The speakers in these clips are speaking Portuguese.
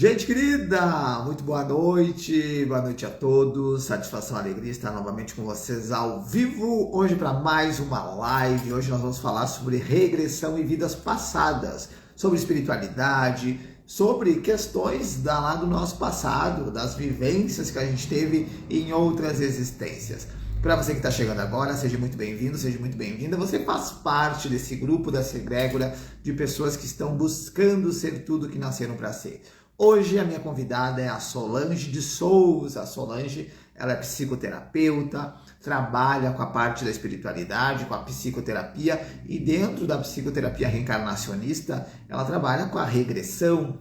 Gente querida, muito boa noite a todos, satisfação, alegria estar novamente com vocês ao vivo, hoje para mais uma live. Hoje nós vamos falar sobre regressão e vidas passadas, sobre espiritualidade, sobre questões lá do nosso passado, das vivências que a gente teve em outras existências. Para você que está chegando agora, seja muito bem-vindo, seja muito bem-vinda. Você faz parte desse grupo, dessa egrégora de pessoas que estão buscando ser tudo que nasceram para ser. Hoje a minha convidada é a Solange de Souza. A Solange, ela é psicoterapeuta, trabalha com a parte da espiritualidade, com a psicoterapia, e dentro da psicoterapia reencarnacionista, ela trabalha com a regressão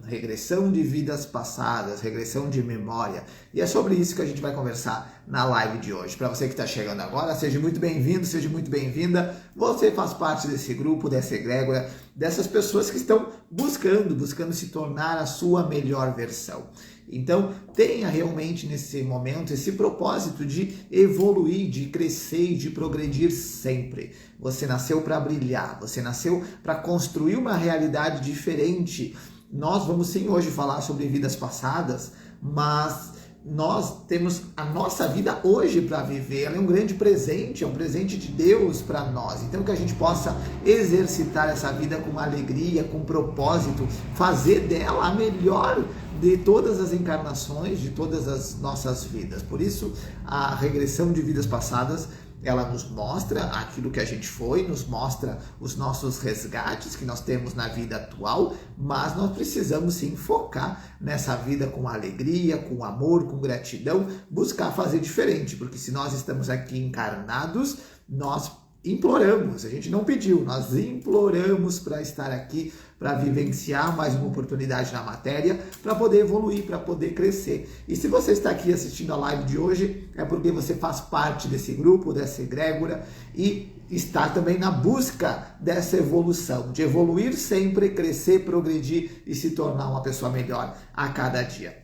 de vidas passadas, regressão de memória. E é sobre isso que a gente vai conversar na live de hoje. Para você que está chegando agora, seja muito bem-vindo, seja muito bem-vinda. Você faz parte desse grupo, dessa egrégora, dessas pessoas que estão buscando se tornar a sua melhor versão. Então, tenha realmente nesse momento esse propósito de evoluir, de crescer e de progredir sempre. Você nasceu para brilhar, você nasceu para construir uma realidade diferente. Nós vamos sim hoje falar sobre vidas passadas, mas nós temos a nossa vida hoje para viver. Ela é um grande presente, é um presente de Deus para nós. Então que a gente possa exercitar essa vida com alegria, com propósito, fazer dela a melhor de todas as encarnações, de todas as nossas vidas. Por isso, a regressão de vidas passadas, ela nos mostra aquilo que a gente foi, nos mostra os nossos resgates que nós temos na vida atual, mas nós precisamos sim focar nessa vida com alegria, com amor, com gratidão, buscar fazer diferente, porque se nós estamos aqui encarnados, nós imploramos, a gente não pediu, nós imploramos para estar aqui, para vivenciar mais uma oportunidade na matéria, para poder evoluir, para poder crescer. E se você está aqui assistindo a live de hoje, é porque você faz parte desse grupo, dessa egrégora, e está também na busca dessa evolução, de evoluir sempre, crescer, progredir e se tornar uma pessoa melhor a cada dia.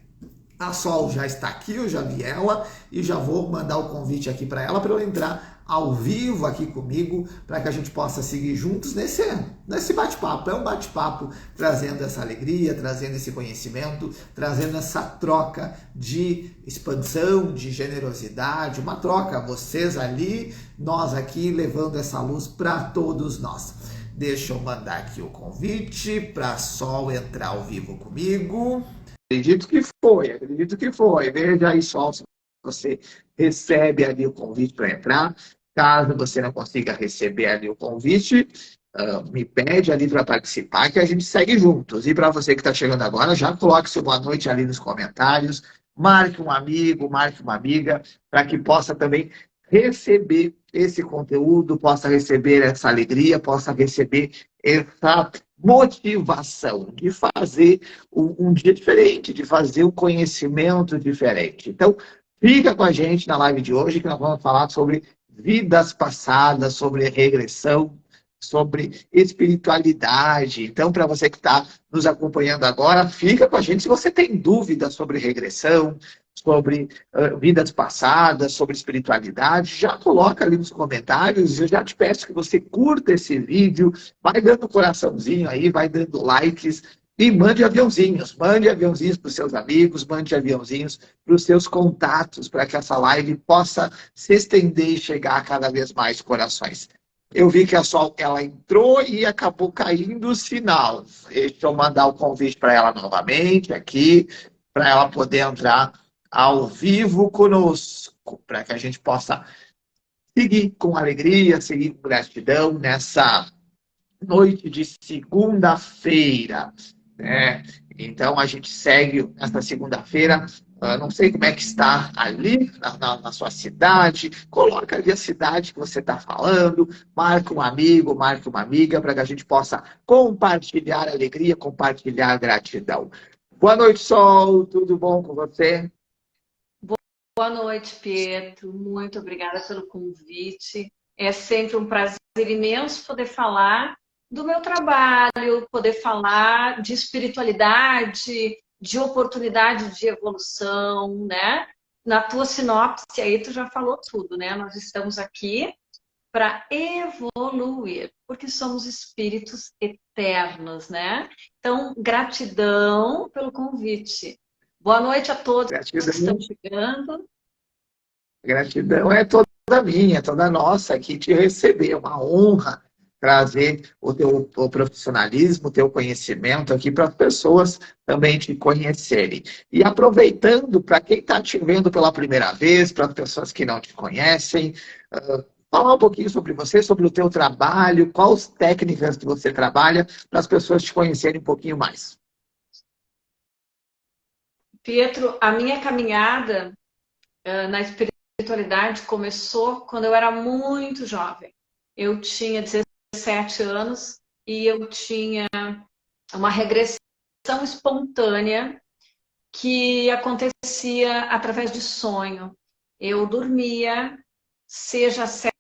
A Sol já está aqui, eu já vi ela e já vou mandar o convite aqui para ela entrar ao vivo aqui comigo, para que a gente possa seguir juntos nesse bate-papo. É um bate-papo trazendo essa alegria, trazendo esse conhecimento, trazendo essa troca de expansão, de generosidade, uma troca, vocês ali, nós aqui, levando essa luz para todos nós. Deixa eu mandar aqui o convite para a Sol entrar ao vivo comigo. Acredito que foi. Veja aí só se você recebe ali o convite para entrar. Caso você não consiga receber ali o convite, me pede ali para participar, que a gente segue juntos. E para você que está chegando agora, já coloque seu boa noite ali nos comentários, marque um amigo, marque uma amiga, para que possa também receber esse conteúdo, possa receber essa alegria, possa receber essa motivação de fazer um dia diferente, de fazer um conhecimento diferente. Então, fica com a gente na live de hoje, que nós vamos falar sobre vidas passadas, sobre regressão, sobre espiritualidade. Então, para você que está nos acompanhando agora, fica com a gente. Se você tem dúvidas sobre regressão, sobre vidas passadas, sobre espiritualidade, já coloca ali nos comentários. Eu já te peço que você curta esse vídeo, vai dando coraçãozinho aí, vai dando likes e mande aviãozinhos para os seus amigos, mande aviãozinhos para os seus contatos, para que essa live possa se estender e chegar a cada vez mais corações. Eu vi que a Sol, ela entrou e acabou caindo o sinal. Deixa eu mandar o convite para ela novamente aqui, para ela poder entrar ao vivo conosco, para que a gente possa seguir com alegria, seguir com gratidão nessa noite de segunda-feira, né? Então a gente segue essa segunda-feira. Não sei como é que está ali na sua cidade. Coloca ali a cidade que você está falando. Marca um amigo, marca uma amiga, para que a gente possa compartilhar alegria, compartilhar gratidão. Boa noite, Sol. Tudo bom com você? Boa noite, Pietro. Muito obrigada pelo convite. É sempre um prazer imenso poder falar do meu trabalho, poder falar de espiritualidade, de oportunidade de evolução, né? Na tua sinopse aí tu já falou tudo, né? Nós estamos aqui para evoluir, porque somos espíritos eternos, né? Então, gratidão pelo convite. Boa noite a todos que estão Gratidão, chegando. gratidão é toda minha, toda nossa aqui te receber. É uma honra trazer o profissionalismo, o teu conhecimento aqui para as pessoas também te conhecerem. E aproveitando, para quem está te vendo pela primeira vez, para as pessoas que não te conhecem, falar um pouquinho sobre você, sobre o teu trabalho, quais técnicas que você trabalha, para as pessoas te conhecerem um pouquinho mais. Pietro, a minha caminhada na espiritualidade começou quando eu era muito jovem. Eu tinha 17 anos e eu tinha uma regressão espontânea que acontecia através de sonho. Eu dormia, seja às 7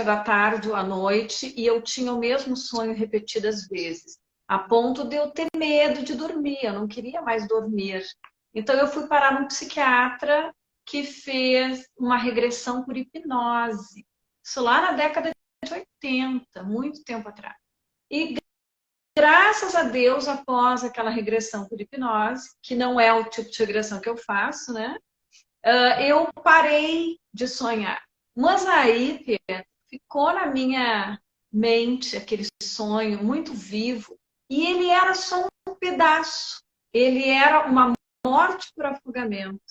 da tarde ou à noite, e eu tinha o mesmo sonho repetidas vezes, a ponto de eu ter medo de dormir, eu não queria mais dormir. Então eu fui parar num psiquiatra que fez uma regressão por hipnose. Isso lá na década de 80, muito tempo atrás. E graças a Deus, após aquela regressão por hipnose, que não é o tipo de regressão que eu faço, né? Eu parei de sonhar. Mas aí, Pedro, ficou na minha mente aquele sonho muito vivo. E ele era só um pedaço. Ele era uma morte por afogamento.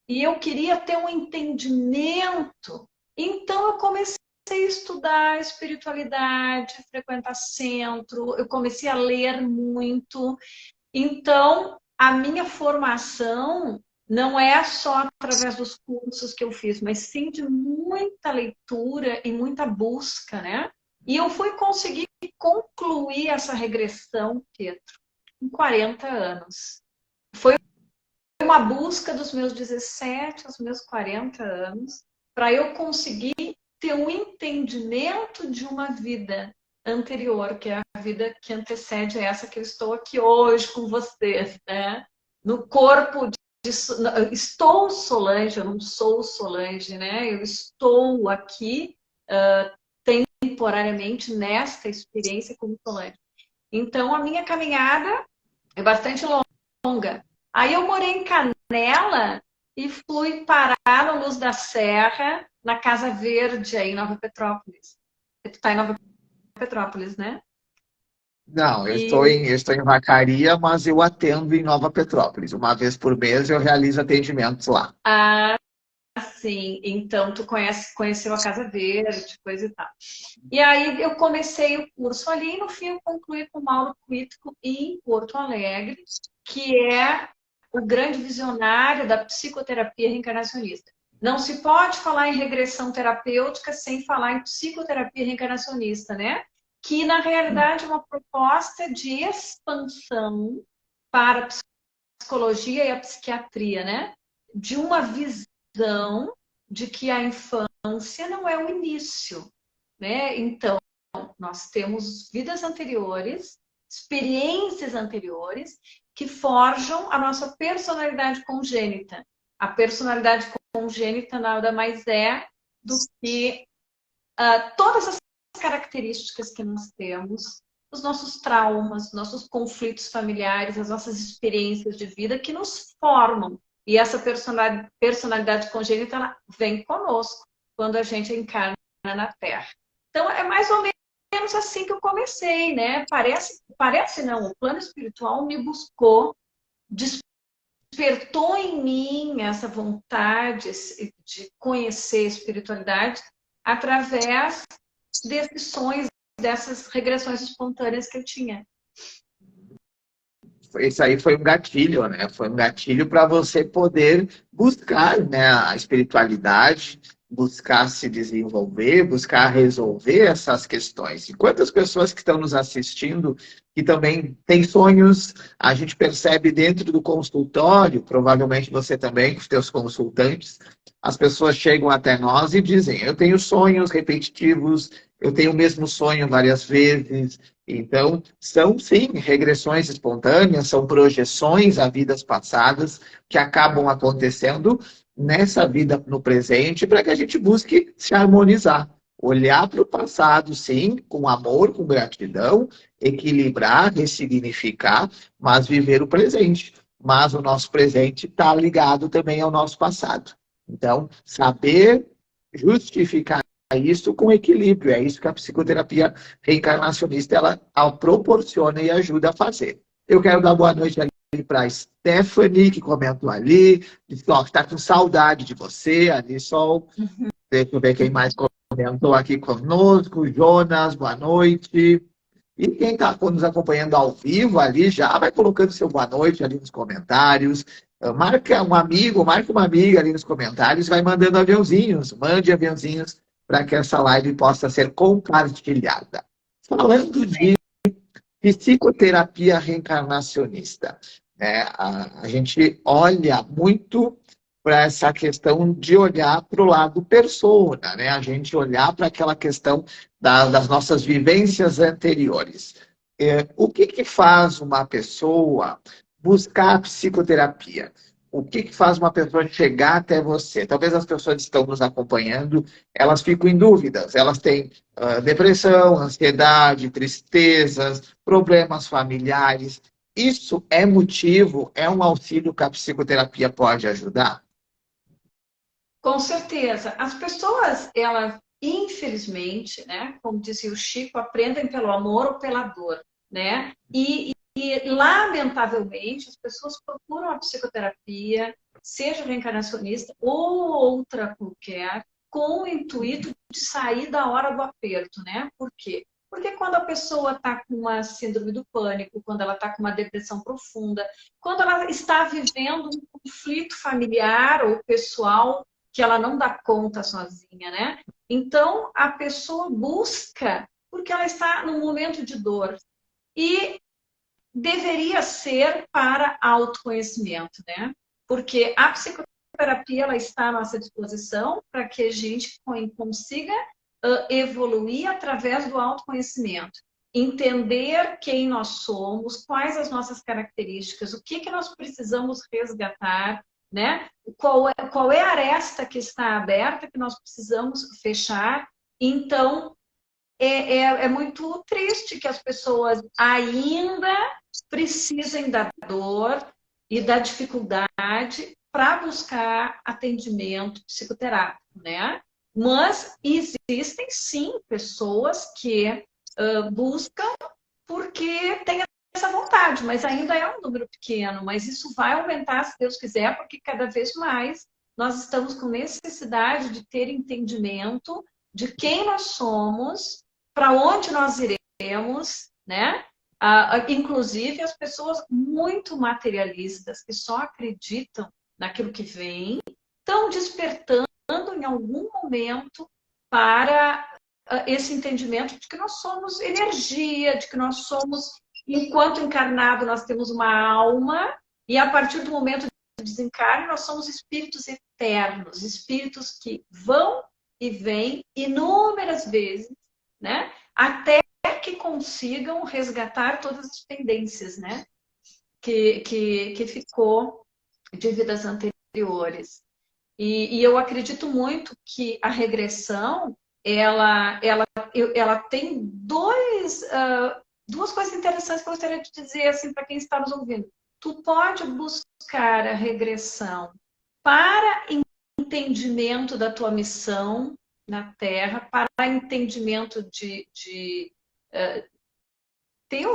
E eu queria ter um entendimento. Então eu comecei a estudar espiritualidade, frequentar centro, eu comecei a ler muito. Então, a minha formação não é só através dos cursos que eu fiz, mas sim de muita leitura e muita busca, né? E eu fui conseguir concluir essa regressão, Pedro, com 40 anos. Foi uma busca dos meus 17 aos meus 40 anos para eu conseguir ter um entendimento de uma vida anterior, que é a vida que antecede essa que eu estou aqui hoje com vocês, né? No corpo estou Solange, eu não sou Solange, né? Eu estou aqui temporariamente nesta experiência como Solange. Então, a minha caminhada é bastante longa. Aí eu morei em Canela e fui parar no Luz da Serra, na Casa Verde, aí em Nova Petrópolis. Tu está em Nova Petrópolis, né? Não, E, eu estou em Vacaria, mas eu atendo em Nova Petrópolis. Uma vez por mês eu realizo atendimentos lá. sim, então tu conheceu a Casa Verde, coisa e tal. E aí eu comecei o curso ali e no fim eu concluí com o Mauro Quitco em Porto Alegre, que é o grande visionário da psicoterapia reencarnacionista. Não se pode falar em regressão terapêutica sem falar em psicoterapia reencarnacionista, né? Que na realidade é uma proposta de expansão para a psicologia e a psiquiatria, né? De uma visão de que a infância não é o início, né? Então, nós temos vidas anteriores, experiências anteriores que forjam a nossa personalidade congênita. A personalidade congênita nada mais é do que todas as características que nós temos, os nossos traumas, nossos conflitos familiares, as nossas experiências de vida que nos formam. E essa personalidade congênita ela vem conosco quando a gente encarna na Terra. Então, é mais ou menos assim que eu comecei, né? Parece não, o plano espiritual me buscou, despertou em mim essa vontade de conhecer a espiritualidade através desses sonhos, dessas regressões espontâneas que eu tinha. Isso aí foi um gatilho, né? Foi um gatilho para você poder buscar, né, a espiritualidade, buscar se desenvolver, buscar resolver essas questões. E quantas pessoas que estão nos assistindo que também têm sonhos, a gente percebe dentro do consultório, provavelmente você também, com os teus consultantes, as pessoas chegam até nós e dizem, eu tenho sonhos repetitivos, eu tenho o mesmo sonho várias vezes. Então, são sim regressões espontâneas, são projeções a vidas passadas que acabam acontecendo nessa vida no presente para que a gente busque se harmonizar. Olhar para o passado, sim, com amor, com gratidão, equilibrar, ressignificar, mas viver o presente. Mas o nosso presente está ligado também ao nosso passado. Então, saber justificar isso com equilíbrio, é isso que a psicoterapia reencarnacionista ela proporciona e ajuda a fazer. Eu quero dar boa noite ali para a Stephanie, que comentou ali, disse que está com saudade de você, ali Sol. Deixa eu ver quem mais comentou aqui conosco. Jonas, boa noite. E quem está nos acompanhando ao vivo ali, já vai colocando seu boa noite ali nos comentários. Marca um amigo, marca uma amiga ali nos comentários, vai mandando aviãozinhos, mande aviãozinhos para que essa live possa ser compartilhada. Falando de psicoterapia reencarnacionista, né? A gente olha muito para essa questão de olhar para o lado persona, né? A gente olhar para aquela questão das nossas vivências anteriores. O que faz uma pessoa buscar a psicoterapia? O que faz uma pessoa chegar até você? Talvez as pessoas que estão nos acompanhando, elas ficam em dúvidas, elas têm depressão, ansiedade, tristezas, problemas familiares. Isso é motivo, é um auxílio que a psicoterapia pode ajudar? Com certeza. As pessoas, elas, infelizmente, né, como dizia o Chico, aprendem pelo amor ou pela dor, né? Lamentavelmente, as pessoas procuram a psicoterapia, seja reencarnacionista ou outra qualquer, com o intuito de sair da hora do aperto, né? Por quê? Porque quando a pessoa está com uma síndrome do pânico, quando ela está com uma depressão profunda, quando ela está vivendo um conflito familiar ou pessoal que ela não dá conta sozinha, né? Então, a pessoa busca porque ela está num momento de dor. E deveria ser para autoconhecimento, né? Porque a psicoterapia ela está à nossa disposição para que a gente consiga evoluir através do autoconhecimento. Entender quem nós somos, quais as nossas características, o que nós precisamos resgatar, né? Qual é a aresta que está aberta que nós precisamos fechar. Então, é muito triste que as pessoas ainda precisem da dor e da dificuldade para buscar atendimento psicoterápico, né? Mas existem sim pessoas que buscam porque têm essa vontade, mas ainda é um número pequeno, mas isso vai aumentar, se Deus quiser, porque cada vez mais nós estamos com necessidade de ter entendimento de quem nós somos, para onde nós iremos, né? Inclusive as pessoas muito materialistas que só acreditam naquilo que vem, estão despertando em algum momento para esse entendimento de que nós somos energia, de que nós somos, enquanto encarnado, nós temos uma alma, e a partir do momento do desencarne, nós somos espíritos eternos, espíritos que vão e vêm inúmeras vezes, né? Até que consigam resgatar todas as pendências, né? Que ficou de vidas anteriores. E eu acredito muito que a regressão ela tem duas coisas interessantes que eu gostaria de dizer assim, para quem está nos ouvindo. Tu pode buscar a regressão para entendimento da tua missão na Terra, para entendimento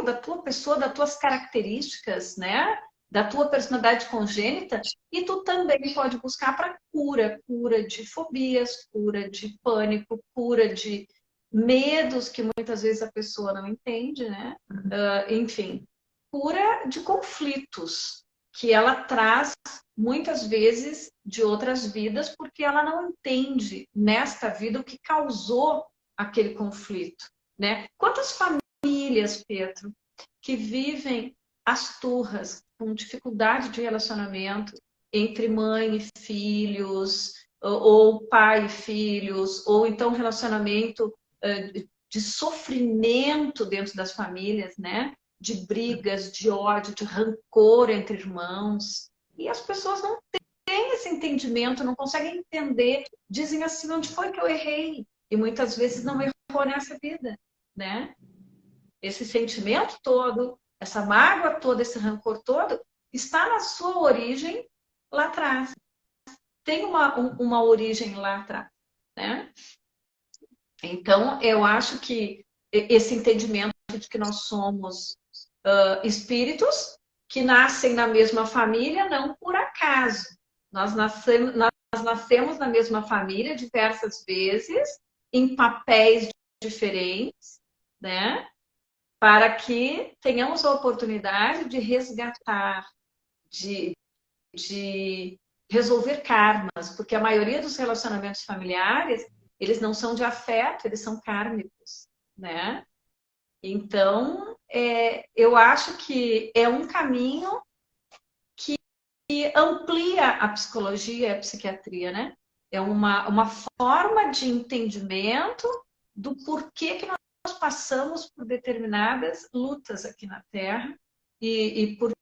da tua pessoa, das tuas características, né? Da tua personalidade congênita, e tu também pode buscar para cura de fobias, cura de pânico, cura de medos que muitas vezes a pessoa não entende, né? Enfim, cura de conflitos que ela traz muitas vezes de outras vidas, porque ela não entende nesta vida o que causou aquele conflito, né? Quantas famílias, Pedro, que vivem as turras, com dificuldade de relacionamento entre mãe e filhos, ou pai e filhos, ou então relacionamento de sofrimento dentro das famílias, né? De brigas, de ódio, de rancor entre irmãos. E as pessoas não têm esse entendimento, não conseguem entender, dizem assim, onde foi que eu errei? E muitas vezes não errou nessa vida, né? Esse sentimento todo, essa mágoa toda, esse rancor todo, está na sua origem lá atrás. Tem uma origem lá atrás, né? Então, eu acho que esse entendimento de que nós somos espíritos que nascem na mesma família, não por acaso. Nós nascemos na mesma família diversas vezes, em papéis diferentes, né? Para que tenhamos a oportunidade de resgatar, de resolver karmas, porque a maioria dos relacionamentos familiares, eles não são de afeto, eles são kármicos, né? Então, eu acho que é um caminho que amplia a psicologia e a psiquiatria, né? É uma forma de entendimento do porquê que nós passamos por determinadas lutas aqui na Terra e por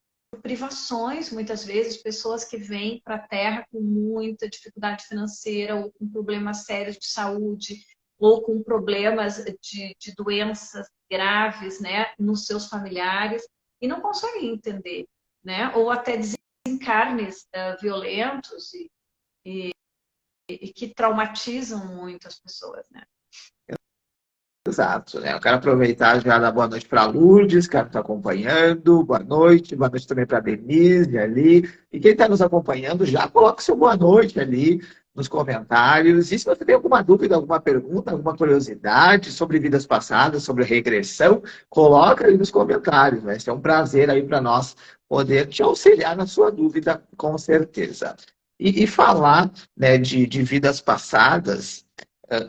privações, muitas vezes, pessoas que vêm para a Terra com muita dificuldade financeira ou com problemas sérios de saúde ou com problemas de doenças graves, né, nos seus familiares e não conseguem entender, né, ou até desencarnes violentos e que traumatizam muito as pessoas, né. Exato, né? Eu quero aproveitar já dar boa noite para a Lourdes, que está acompanhando. Boa noite também para a Denise ali. E quem está nos acompanhando, já coloca seu boa noite ali nos comentários. E se você tem alguma dúvida, alguma pergunta, alguma curiosidade sobre vidas passadas, sobre regressão, coloca aí nos comentários. Vai ser um prazer aí para nós poder te auxiliar na sua dúvida, com certeza. E falar, né, de vidas passadas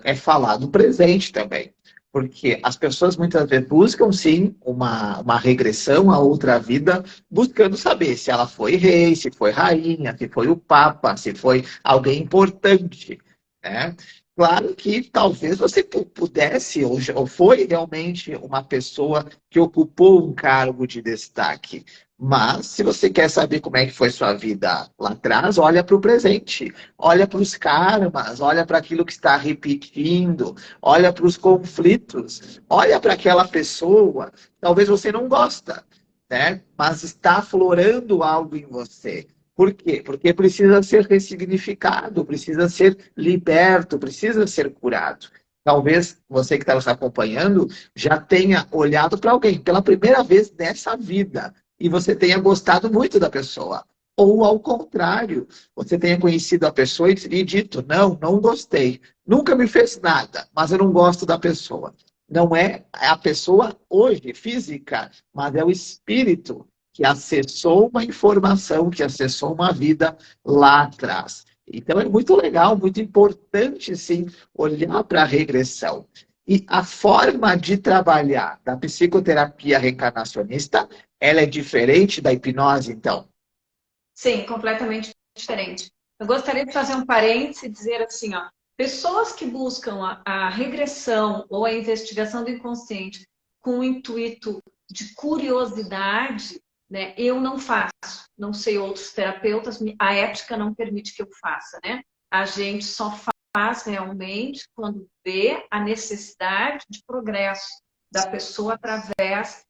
é falar do presente também. Porque as pessoas muitas vezes buscam, sim, uma regressão a outra vida, buscando saber se ela foi rei, se foi rainha, se foi o papa, se foi alguém importante, né? Claro que talvez você pudesse, ou foi realmente uma pessoa que ocupou um cargo de destaque. Mas, se você quer saber como é que foi sua vida lá atrás, olha para o presente, olha para os karmas, olha para aquilo que está repetindo, olha para os conflitos, olha para aquela pessoa, talvez você não gosta, né? Mas está aflorando algo em você. Por quê? Porque precisa ser ressignificado, precisa ser liberto, precisa ser curado. Talvez você que está nos acompanhando já tenha olhado para alguém pela primeira vez nessa vida e você tenha gostado muito da pessoa. Ou ao contrário, você tenha conhecido a pessoa e dito, não gostei. Nunca me fez nada, mas eu não gosto da pessoa. Não é a pessoa hoje, física, mas é o espírito que acessou uma informação, que acessou uma vida lá atrás. Então é muito legal, muito importante, sim, olhar para a regressão. E a forma de trabalhar da psicoterapia reencarnacionista, ela é diferente da hipnose, então? Sim, completamente diferente. Eu gostaria de fazer um parêntese e dizer assim, ó, pessoas que buscam a regressão ou a investigação do inconsciente com o intuito de curiosidade, né, eu não faço. Não sei outros terapeutas, a ética não permite que eu faça, né? A gente só faz realmente quando vê a necessidade de progresso da pessoa através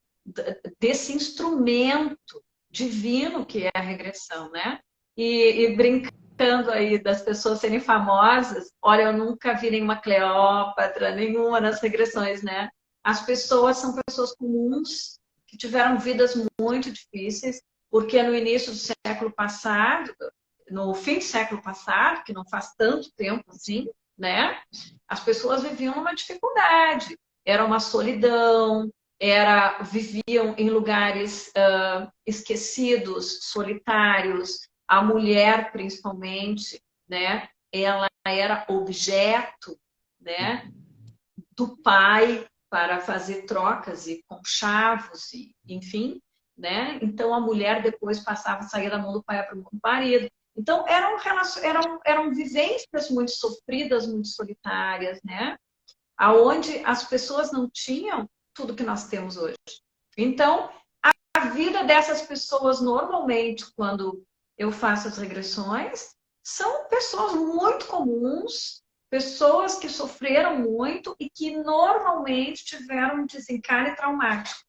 desse instrumento divino que é a regressão, né? E brincando aí das pessoas serem famosas, olha, eu nunca vi nenhuma Cleópatra, nenhuma nas regressões, né? As pessoas são pessoas comuns que tiveram vidas muito difíceis, porque no início do século passado, no fim do século passado, que não faz tanto tempo assim, né? As pessoas viviam uma dificuldade, era uma solidão, viviam em lugares esquecidos, solitários, a mulher principalmente, né? Ela era objeto, né, do pai para fazer trocas e conchavos, e, enfim, né? Então a mulher depois passava a sair da mão do pai para a mão do marido. Então eram vivências muito sofridas, muito solitárias, né? Aonde as pessoas não tinham tudo que nós temos hoje. Então, a vida dessas pessoas, normalmente, quando eu faço as regressões, são pessoas muito comuns, pessoas que sofreram muito e que normalmente tiveram um desencarne traumático.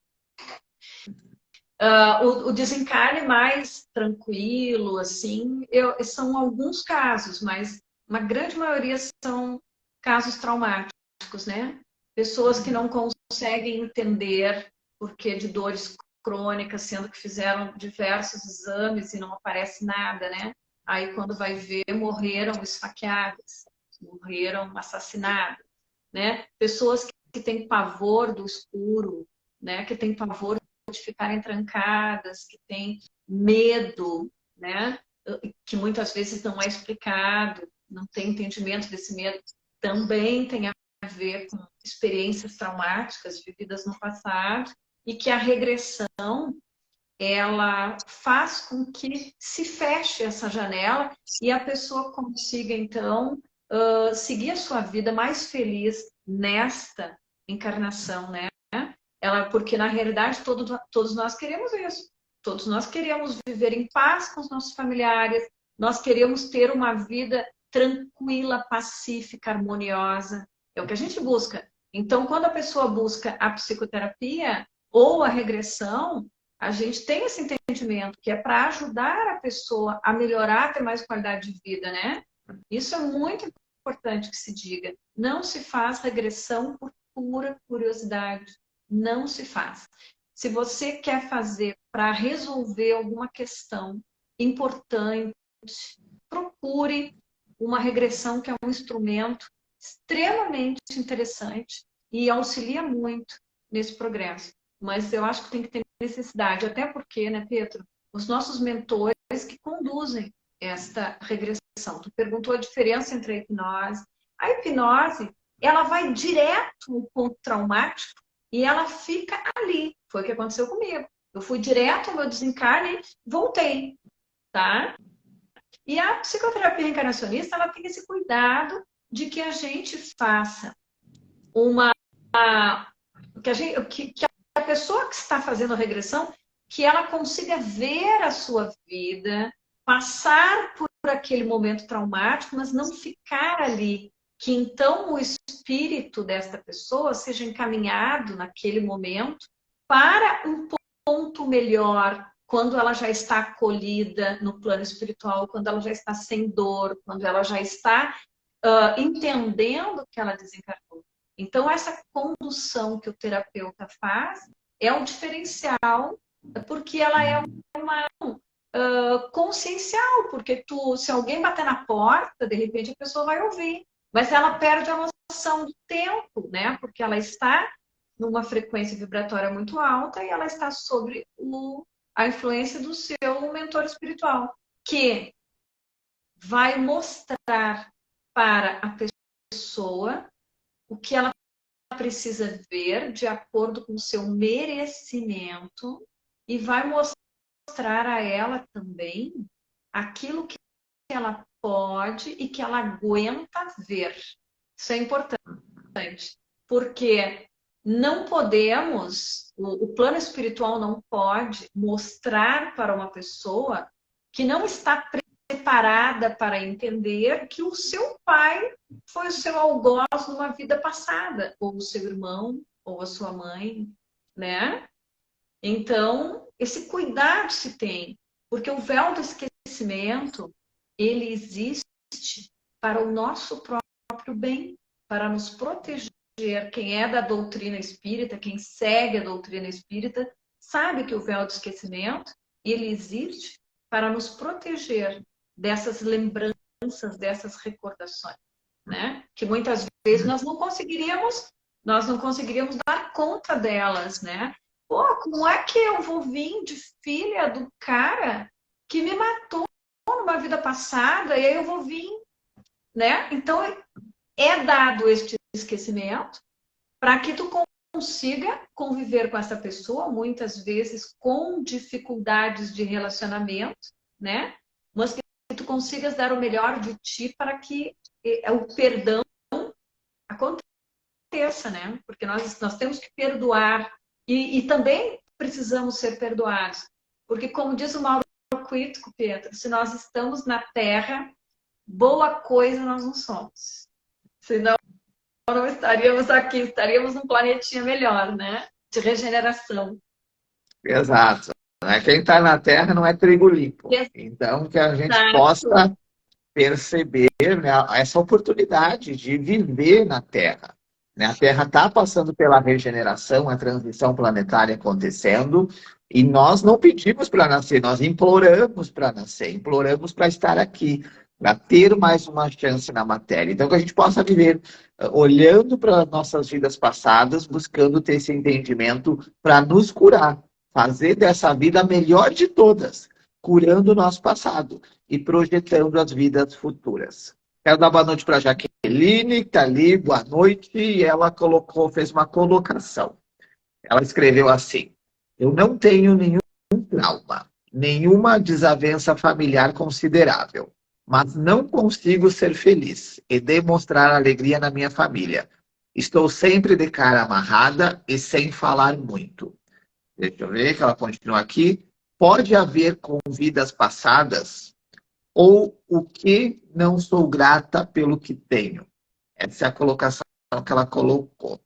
O desencarne mais tranquilo, assim, são alguns casos, mas uma grande maioria são casos traumáticos, né? Pessoas que não conseguem entender porquê de dores crônicas, sendo que fizeram diversos exames e não aparece nada, né? Aí quando vai ver, morreram esfaqueadas, morreram assassinadas, né? Pessoas que têm pavor do escuro, né? Que têm pavor de ficarem trancadas, que têm medo, né? Que muitas vezes não é explicado, não tem entendimento desse medo, também tem a ver com experiências traumáticas vividas no passado e que a regressão ela faz com que se feche essa janela e a pessoa consiga, então, seguir a sua vida mais feliz nesta encarnação, né? Porque, na realidade, todos nós queremos isso. Todos nós queremos viver em paz com os nossos familiares, nós queremos ter uma vida tranquila, pacífica, harmoniosa. É o que a gente busca. Então, quando a pessoa busca a psicoterapia ou a regressão, a gente tem esse entendimento que é para ajudar a pessoa a melhorar, a ter mais qualidade de vida, né? Isso é muito importante que se diga. Não se faz regressão por pura curiosidade. Não se faz. Se você quer fazer para resolver alguma questão importante, procure uma regressão, que é um instrumento extremamente interessante e auxilia muito nesse progresso. Mas eu acho que tem que ter necessidade, até porque, né, Pedro, os nossos mentores que conduzem esta regressão. Tu perguntou a diferença entre a hipnose. A hipnose, ela vai direto no ponto traumático e ela fica ali. Foi o que aconteceu comigo. Eu fui direto ao meu desencarne e voltei, tá? E a psicoterapia reencarnacionista, ela tem esse cuidado de que a gente faça uma... que a pessoa que está fazendo a regressão, que ela consiga ver a sua vida, passar por aquele momento traumático, mas não ficar ali. Que então o espírito desta pessoa seja encaminhado naquele momento para um ponto melhor, quando ela já está acolhida no plano espiritual, quando ela já está sem dor, quando ela já está entendendo que ela desencarnou. Então, essa condução que o terapeuta faz é um diferencial, porque ela é uma consciencial, porque se alguém bater na porta, de repente a pessoa vai ouvir, mas ela perde a noção do tempo, né? Porque ela está numa frequência vibratória muito alta e ela está sobre a influência do seu mentor espiritual, que vai mostrar para a pessoa o que ela precisa ver de acordo com o seu merecimento e vai mostrar a ela também aquilo que ela pode e que ela aguenta ver. Isso é importante, porque não podemos, o plano espiritual não pode mostrar para uma pessoa que não está preparada para entender que o seu pai foi o seu algoz numa vida passada, ou o seu irmão, ou a sua mãe, né? Então, esse cuidado se tem, porque o véu do esquecimento, ele existe para o nosso próprio bem, para nos proteger. Quem é da doutrina espírita, quem segue a doutrina espírita, sabe que o véu do esquecimento, ele existe para nos proteger dessas lembranças, dessas recordações, né? Que muitas vezes nós não conseguiríamos dar conta delas, né? Pô, como é que eu vou vir de filha do cara que me matou numa vida passada e aí eu vou vir, né? Então é dado este esquecimento para que tu consiga conviver com essa pessoa, muitas vezes com dificuldades de relacionamento, né? Mas que tu consigas dar o melhor de ti para que o perdão aconteça, né? Porque nós temos que perdoar e também precisamos ser perdoados. Porque, como diz o Mauro Quitco, Pedro, se nós estamos na Terra boa coisa nós não somos. Senão não estaríamos aqui, estaríamos num planetinha melhor, né? De regeneração. Exato. Né? Quem está na Terra não é trigo limpo. Então, que a gente Exato. possa perceber, né, essa oportunidade de viver na Terra. Né? A Terra está passando pela regeneração, a transição planetária acontecendo, e nós não pedimos para nascer, nós imploramos para nascer, imploramos para estar aqui, para ter mais uma chance na matéria. Então, que a gente possa viver olhando para nossas vidas passadas, buscando ter esse entendimento para nos curar, fazer dessa vida a melhor de todas, curando o nosso passado e projetando as vidas futuras. Quero dar boa noite para a Jaqueline, que está ali, boa noite, e ela fez uma colocação. Ela escreveu assim: eu não tenho nenhum trauma, nenhuma desavença familiar considerável, mas não consigo ser feliz e demonstrar alegria na minha família. Estou sempre de cara amarrada e sem falar muito. Deixa eu ver que ela continua aqui. Pode haver com vidas passadas ou o que não sou grata pelo que tenho? Essa é a colocação que ela colocou.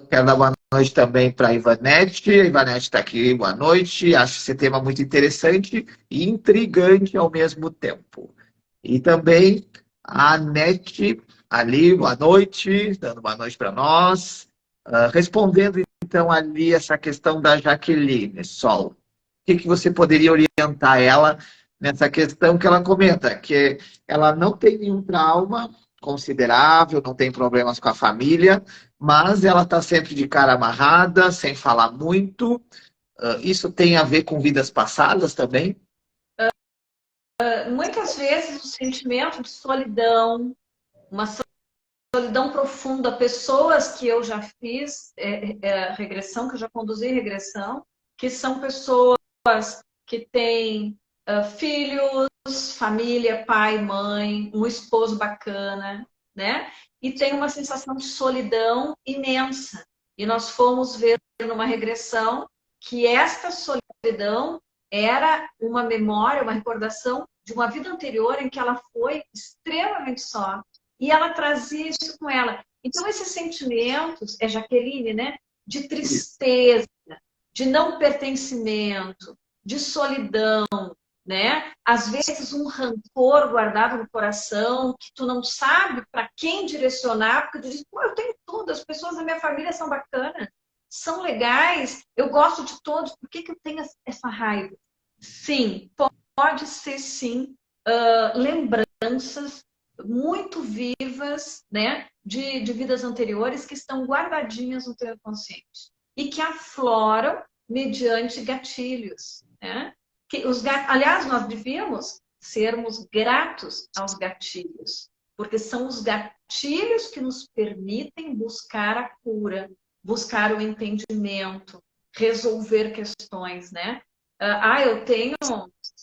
Quero dar boa noite também para a Ivanete. A Ivanete está aqui, boa noite. Acho esse tema muito interessante e intrigante ao mesmo tempo. E também a Nete ali, boa noite, dando boa noite para nós. Respondendo então ali essa questão da Jaqueline, Sol. O que você poderia orientar ela nessa questão que ela comenta, que ela não tem nenhum trauma considerável, não tem problemas com a família, mas ela está sempre de cara amarrada, sem falar muito. Isso tem a ver com vidas passadas também? Muitas vezes o sentimento de solidão, uma solidão profunda, pessoas que eu já fiz regressão, que eu já conduzi regressão, que são pessoas que têm filhos, família, pai, mãe, um esposo bacana, né? E tem uma sensação de solidão imensa. E nós fomos ver numa regressão que esta solidão era uma memória, uma recordação de uma vida anterior em que ela foi extremamente só. E ela trazia isso com ela. Então, esses sentimentos, é Jaqueline, né? De tristeza, de não pertencimento, de solidão, né? Às vezes um rancor guardado no coração, que tu não sabe para quem direcionar, porque tu diz, pô, eu tenho tudo, as pessoas da minha família são bacanas, são legais, eu gosto de todos, por que eu tenho essa raiva? Sim, pode ser sim lembranças muito vivas, né, de vidas anteriores que estão guardadinhas no teu inconsciente e que afloram mediante gatilhos, né? Aliás, nós devíamos sermos gratos aos gatilhos, porque são os gatilhos que nos permitem buscar a cura, buscar o entendimento, resolver questões, né? Eu tenho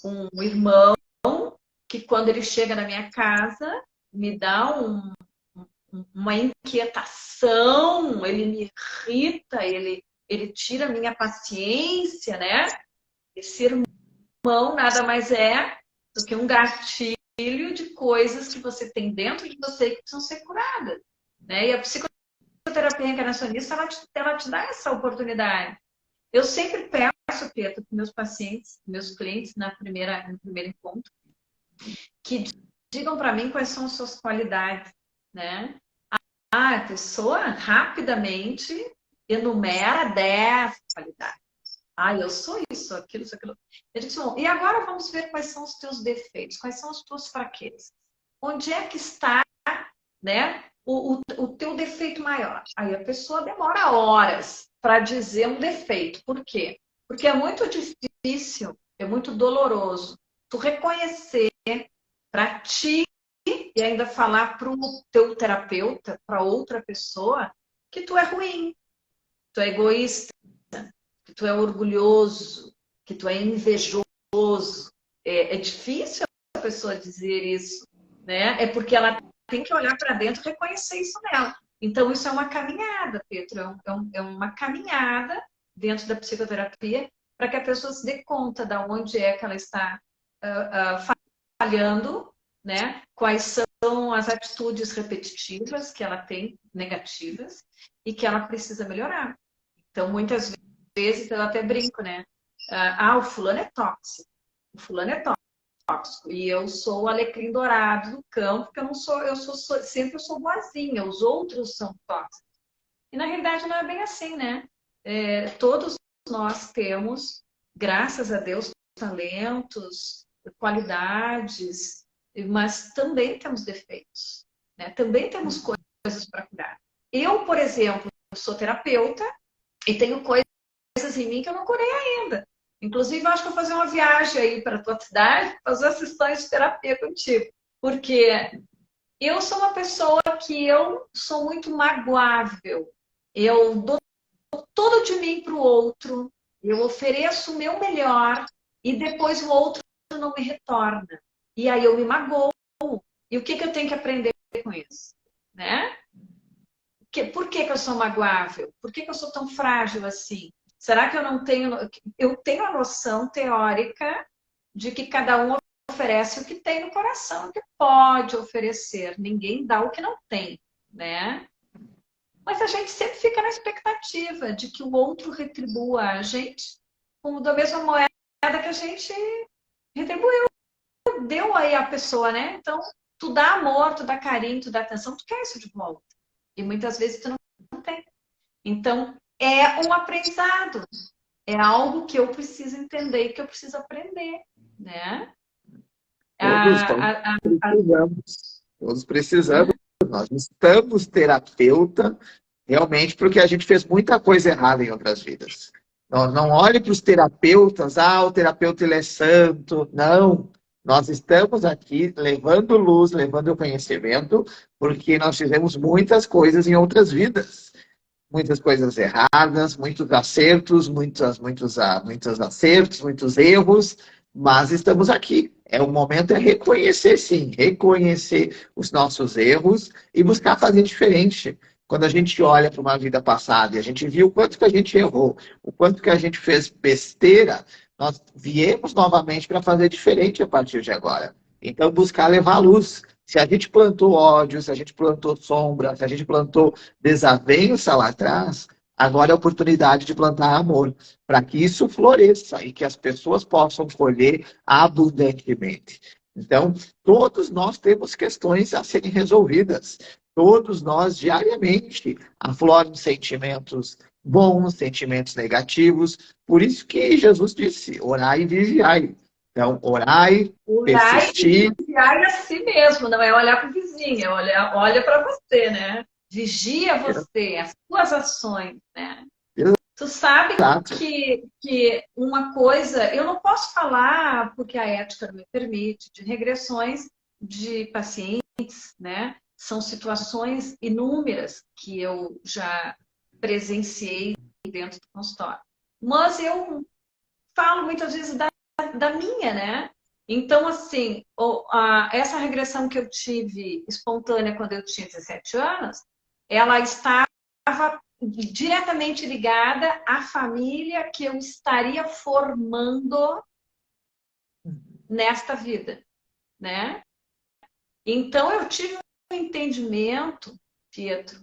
um irmão que quando ele chega na minha casa me dá uma inquietação, ele me irrita, ele tira a minha paciência, né? Esse irmão nada mais é do que um gatilho de coisas que você tem dentro de você que precisam ser curadas, né? E a psicoterapia reencarnacionista, ela te dá essa oportunidade. Eu sempre peço, Pedro, para meus pacientes, meus clientes, no primeiro encontro, que digam para mim quais são as suas qualidades, né? A pessoa rapidamente enumera 10 qualidades. Eu sou isso, aquilo, isso, aquilo. Eu digo assim, e agora vamos ver quais são os teus defeitos, quais são as tuas fraquezas. Onde é que está, né, o teu defeito maior? Aí a pessoa demora horas para dizer um defeito. Por quê? Porque é muito difícil, é muito doloroso tu reconhecer para ti e ainda falar para o teu terapeuta, para outra pessoa, que tu é ruim, tu é egoísta, que tu é orgulhoso, que tu é invejoso. É difícil a pessoa dizer isso, né? É porque ela tem que olhar para dentro e reconhecer isso nela. Então, isso é uma caminhada, Pedro, é uma caminhada dentro da psicoterapia para que a pessoa se dê conta de onde é que ela está falhando né? Quais são as atitudes repetitivas que ela tem, negativas, e que ela precisa melhorar. Então, muitas vezes, eu até brinco, né? O fulano é tóxico. O fulano é tóxico. E eu sou o alecrim dourado do campo, porque eu não sou, sempre eu sou boazinha, os outros são tóxicos. E na realidade não é bem assim, né? Todos nós temos, graças a Deus, talentos, qualidades, mas também temos defeitos, né? Também temos coisas para curar. Eu, por exemplo, sou terapeuta e tenho coisas em mim que eu não curei ainda. Inclusive, eu acho que vou fazer uma viagem aí para a tua cidade, fazer sessões de terapia contigo. Porque eu sou uma pessoa que eu sou muito magoável. Eu dou tudo de mim para o outro, eu ofereço o meu melhor e depois o outro não me retorna. E aí eu me magoo. E o que eu tenho que aprender com isso? Né? Por que eu sou magoável? Por que eu sou tão frágil assim? Será que eu não tenho... Eu tenho a noção teórica de que cada um oferece o que tem no coração, o que pode oferecer. Ninguém dá o que não tem, né? Mas a gente sempre fica na expectativa de que o outro retribua a gente da mesma moeda que a gente retribuiu, deu aí a pessoa, né? Então, tu dá amor, tu dá carinho, tu dá atenção, tu quer isso de volta. E muitas vezes tu não tem. Então, é um aprendizado. É algo que eu preciso entender e que eu preciso aprender, né? Todos precisamos. Todos precisamos. Nós estamos terapeuta realmente porque a gente fez muita coisa errada em outras vidas. Não olhe para os terapeutas, o terapeuta ele é santo. Não. Nós estamos aqui levando luz, levando conhecimento, porque nós fizemos muitas coisas em outras vidas. Muitas coisas erradas, muitos acertos, muitos acertos, muitos erros, mas estamos aqui. O momento é reconhecer, sim, reconhecer os nossos erros e buscar fazer diferente. Quando a gente olha para uma vida passada e a gente viu o quanto que a gente errou, o quanto que a gente fez besteira, nós viemos novamente para fazer diferente a partir de agora. Então, buscar levar luz. Se a gente plantou ódio, se a gente plantou sombra, se a gente plantou desavença lá atrás, agora é a oportunidade de plantar amor, para que isso floresça e que as pessoas possam colher abundantemente. Então, todos nós temos questões a serem resolvidas. Todos nós, diariamente, afloram sentimentos bons, sentimentos negativos. Por isso que Jesus disse, orai e vigiai. Então, orai, Orar persistir. e vigiar a si mesmo, não é olhar para o vizinho, olha para você, né? Vigia você, as suas ações, né? Tu sabe Exato. que uma coisa, eu não posso falar, porque a ética não me permite, de regressões de pacientes, né? São situações inúmeras que eu já presenciei dentro do consultório. Mas eu falo muitas vezes da minha, né? Então, assim, essa regressão que eu tive espontânea quando eu tinha 17 anos, ela estava diretamente ligada à família que eu estaria formando nesta vida, né? Então, eu tive um entendimento, Pietro,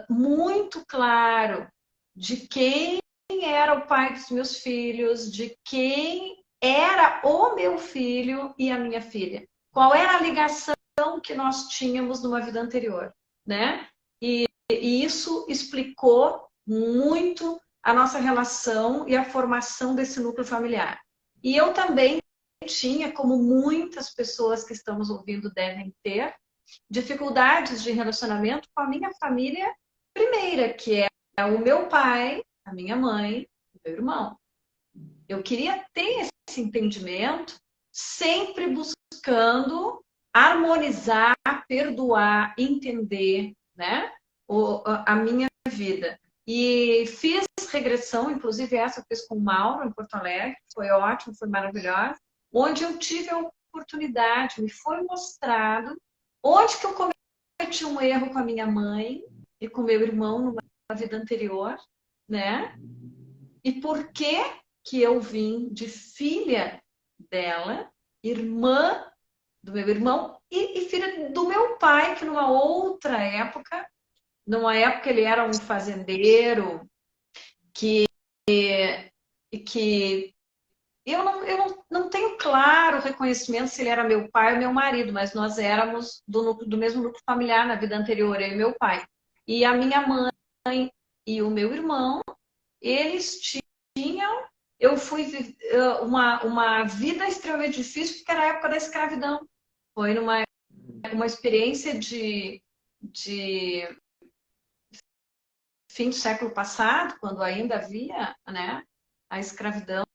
muito claro de quem era o pai dos meus filhos, de quem era o meu filho e a minha filha. Qual era a ligação que nós tínhamos numa vida anterior, né? E isso explicou muito a nossa relação e a formação desse núcleo familiar. E eu também tinha, como muitas pessoas que estamos ouvindo devem ter, dificuldades de relacionamento com a minha família primeira, que é o meu pai, a minha mãe, o meu irmão. Eu queria ter esse entendimento, sempre buscando harmonizar, perdoar, entender, né, a minha vida. E fiz regressão, inclusive essa eu fiz com o Mauro, em Porto Alegre, foi ótimo, foi maravilhosa, onde eu tive a oportunidade, me foi mostrado onde que eu cometi um erro com a minha mãe e com meu irmão numa vida anterior, né? E por que eu vim de filha dela, irmã do meu irmão e filha do meu pai, que numa época ele era um fazendeiro e que eu não tenho claro o reconhecimento se ele era meu pai ou meu marido, mas nós éramos do mesmo núcleo familiar na vida anterior, eu e meu pai. E a minha mãe e o meu irmão, eles tinham. Eu fui uma vida extremamente difícil, porque era a época da escravidão. Foi uma experiência de fim do século passado, quando ainda havia, né, a escravidão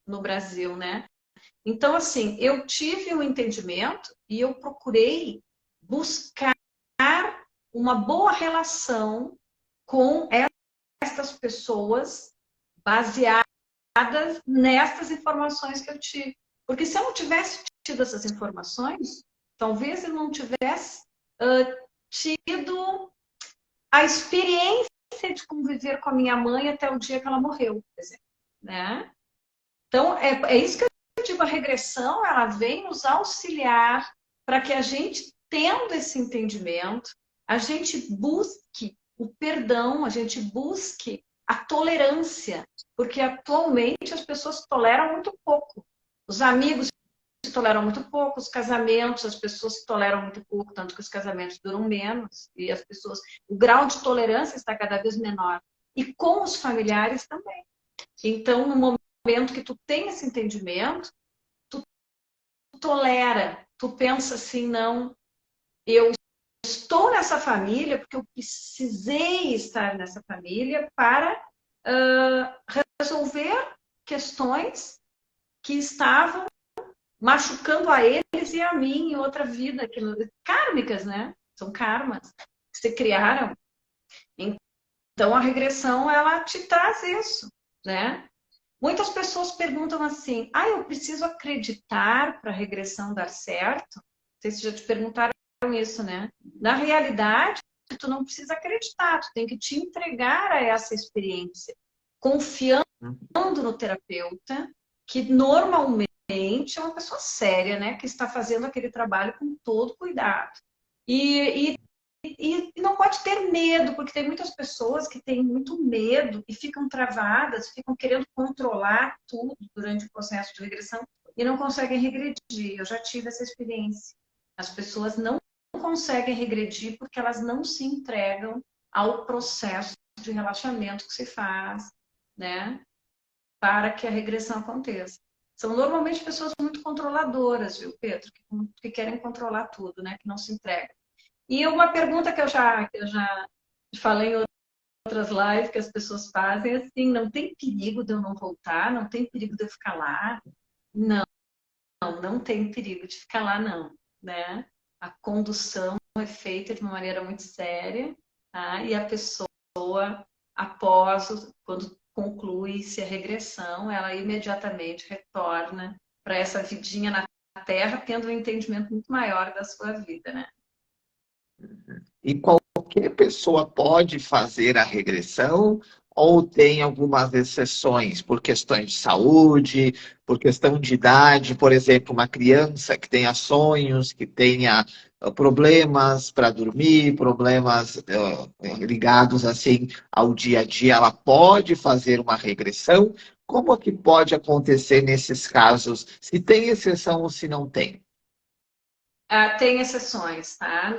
no Brasil, né? Então, assim, eu tive um entendimento e eu procurei buscar uma boa relação com essas pessoas baseadas nessas informações que eu tive. Porque se eu não tivesse tido essas informações, talvez eu não tivesse tido a experiência de conviver com a minha mãe até o dia que ela morreu, por exemplo, né? Então, é isso que eu digo, a regressão, ela vem nos auxiliar para que a gente, tendo esse entendimento, a gente busque o perdão, a gente busque a tolerância, porque atualmente as pessoas toleram muito pouco. Os amigos se toleram muito pouco, os casamentos, as pessoas se toleram muito pouco, tanto que os casamentos duram menos, e as pessoas, o grau de tolerância está cada vez menor. E com os familiares também. Então, no momento que tu tem esse entendimento, tu tolera, tu pensa assim, não, eu estou nessa família porque eu precisei estar nessa família para resolver questões que estavam machucando a eles e a mim em outra vida, kármicas, né? São karmas que se criaram. Então, a regressão, ela te traz isso, né? Muitas pessoas perguntam assim, eu preciso acreditar para a regressão dar certo? Não sei se já te perguntaram isso, né? Na realidade, tu não precisa acreditar, tu tem que te entregar a essa experiência, confiando no terapeuta, que normalmente é uma pessoa séria, né? Que está fazendo aquele trabalho com todo cuidado. E não pode ter medo, porque tem muitas pessoas que têm muito medo e ficam travadas, ficam querendo controlar tudo durante o processo de regressão e não conseguem regredir. Eu já tive essa experiência. As pessoas não conseguem regredir porque elas não se entregam ao processo de relaxamento que se faz, né, para que a regressão aconteça. São normalmente pessoas muito controladoras, viu, Pedro? Que querem controlar tudo, né? Que não se entregam. E uma pergunta que eu já falei em outras lives que as pessoas fazem é assim, não tem perigo de eu não voltar? Não tem perigo de eu ficar lá? Não, não tem perigo de ficar lá, não, né? A condução é feita de uma maneira muito séria, tá? E a pessoa, quando conclui-se a regressão, ela imediatamente retorna para essa vidinha na Terra, tendo um entendimento muito maior da sua vida, né? E qualquer pessoa pode fazer a regressão ou tem algumas exceções por questões de saúde, por questão de idade, por exemplo, uma criança que tenha sonhos, que tenha problemas para dormir, problemas ligados assim ao dia a dia, ela pode fazer uma regressão? Como é que pode acontecer nesses casos? Se tem exceção ou se não tem? Tem exceções, tá?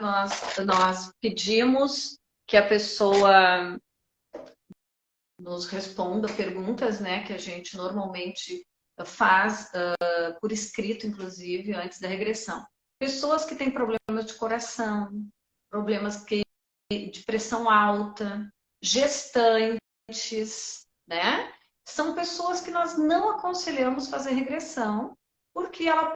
Nós pedimos que a pessoa nos responda perguntas, né, que a gente normalmente faz por escrito, inclusive, antes da regressão. Pessoas que têm problemas de coração, problemas de pressão alta, gestantes, né? São pessoas que nós não aconselhamos fazer regressão, porque ela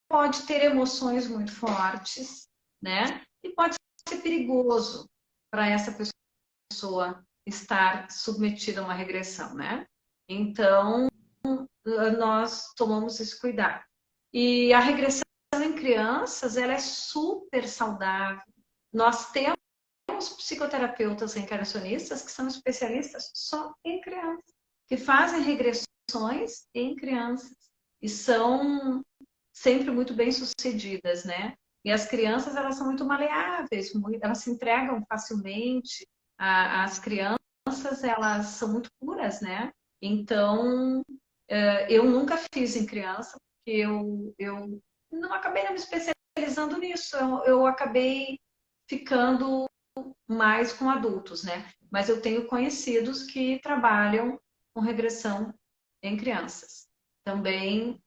pode ter emoções muito fortes, né? E pode ser perigoso para essa pessoa estar submetida a uma regressão, né? Então, nós tomamos esse cuidado. E a regressão em crianças, ela é super saudável. Nós temos psicoterapeutas reencarnacionistas que são especialistas só em crianças, que fazem regressões em crianças. E são sempre muito bem-sucedidas, né? E as crianças, elas são muito maleáveis, elas se entregam facilmente. As crianças, elas são muito puras, né? Então, eu nunca fiz em criança, porque eu não acabei não me especializando nisso. Eu acabei ficando mais com adultos, né? Mas eu tenho conhecidos que trabalham com regressão em crianças. Também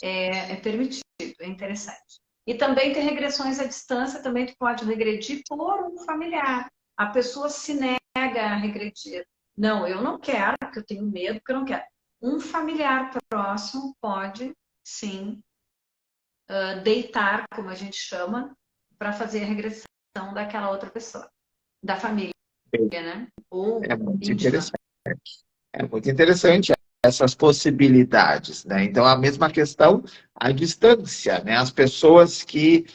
é permitido, é interessante. E também tem regressões à distância, também tu pode regredir por um familiar. A pessoa se nega a regredir. Não, eu não quero, porque eu tenho medo, porque eu não quero. Um familiar próximo pode, sim, deitar, como a gente chama, para fazer a regressão daquela outra pessoa, da família, né? Ou É muito íntima. interessante. É muito interessante essas possibilidades, né? Então, a mesma questão, a distância, né? As pessoas que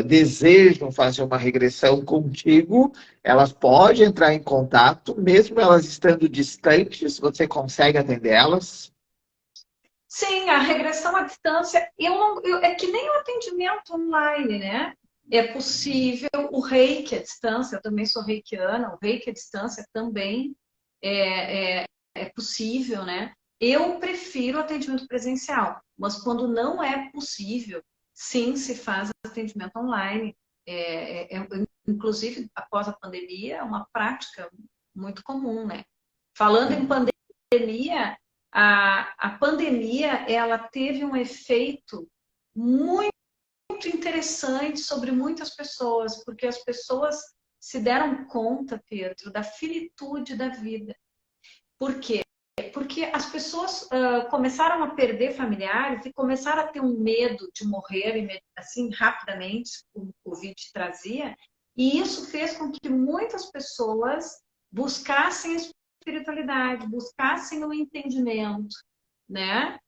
desejam fazer uma regressão contigo, elas podem entrar em contato, mesmo elas estando distantes, você consegue atender elas? Sim, a regressão à distância, é que nem o atendimento online, né? É possível o reiki à distância, eu também sou reikiana, o reiki à distância também é possível, né? Eu prefiro atendimento presencial, mas quando não é possível, sim, se faz atendimento online. Inclusive, após a pandemia, é uma prática muito comum, né? Falando em pandemia, a pandemia ela teve um efeito muito interessante sobre muitas pessoas, porque as pessoas se deram conta, Pedro, da finitude da vida. Por quê? Porque as pessoas começaram a perder familiares e começaram a ter um medo de morrer assim rapidamente, como o Covid trazia, e isso fez com que muitas pessoas buscassem a espiritualidade, buscassem o entendimento, né?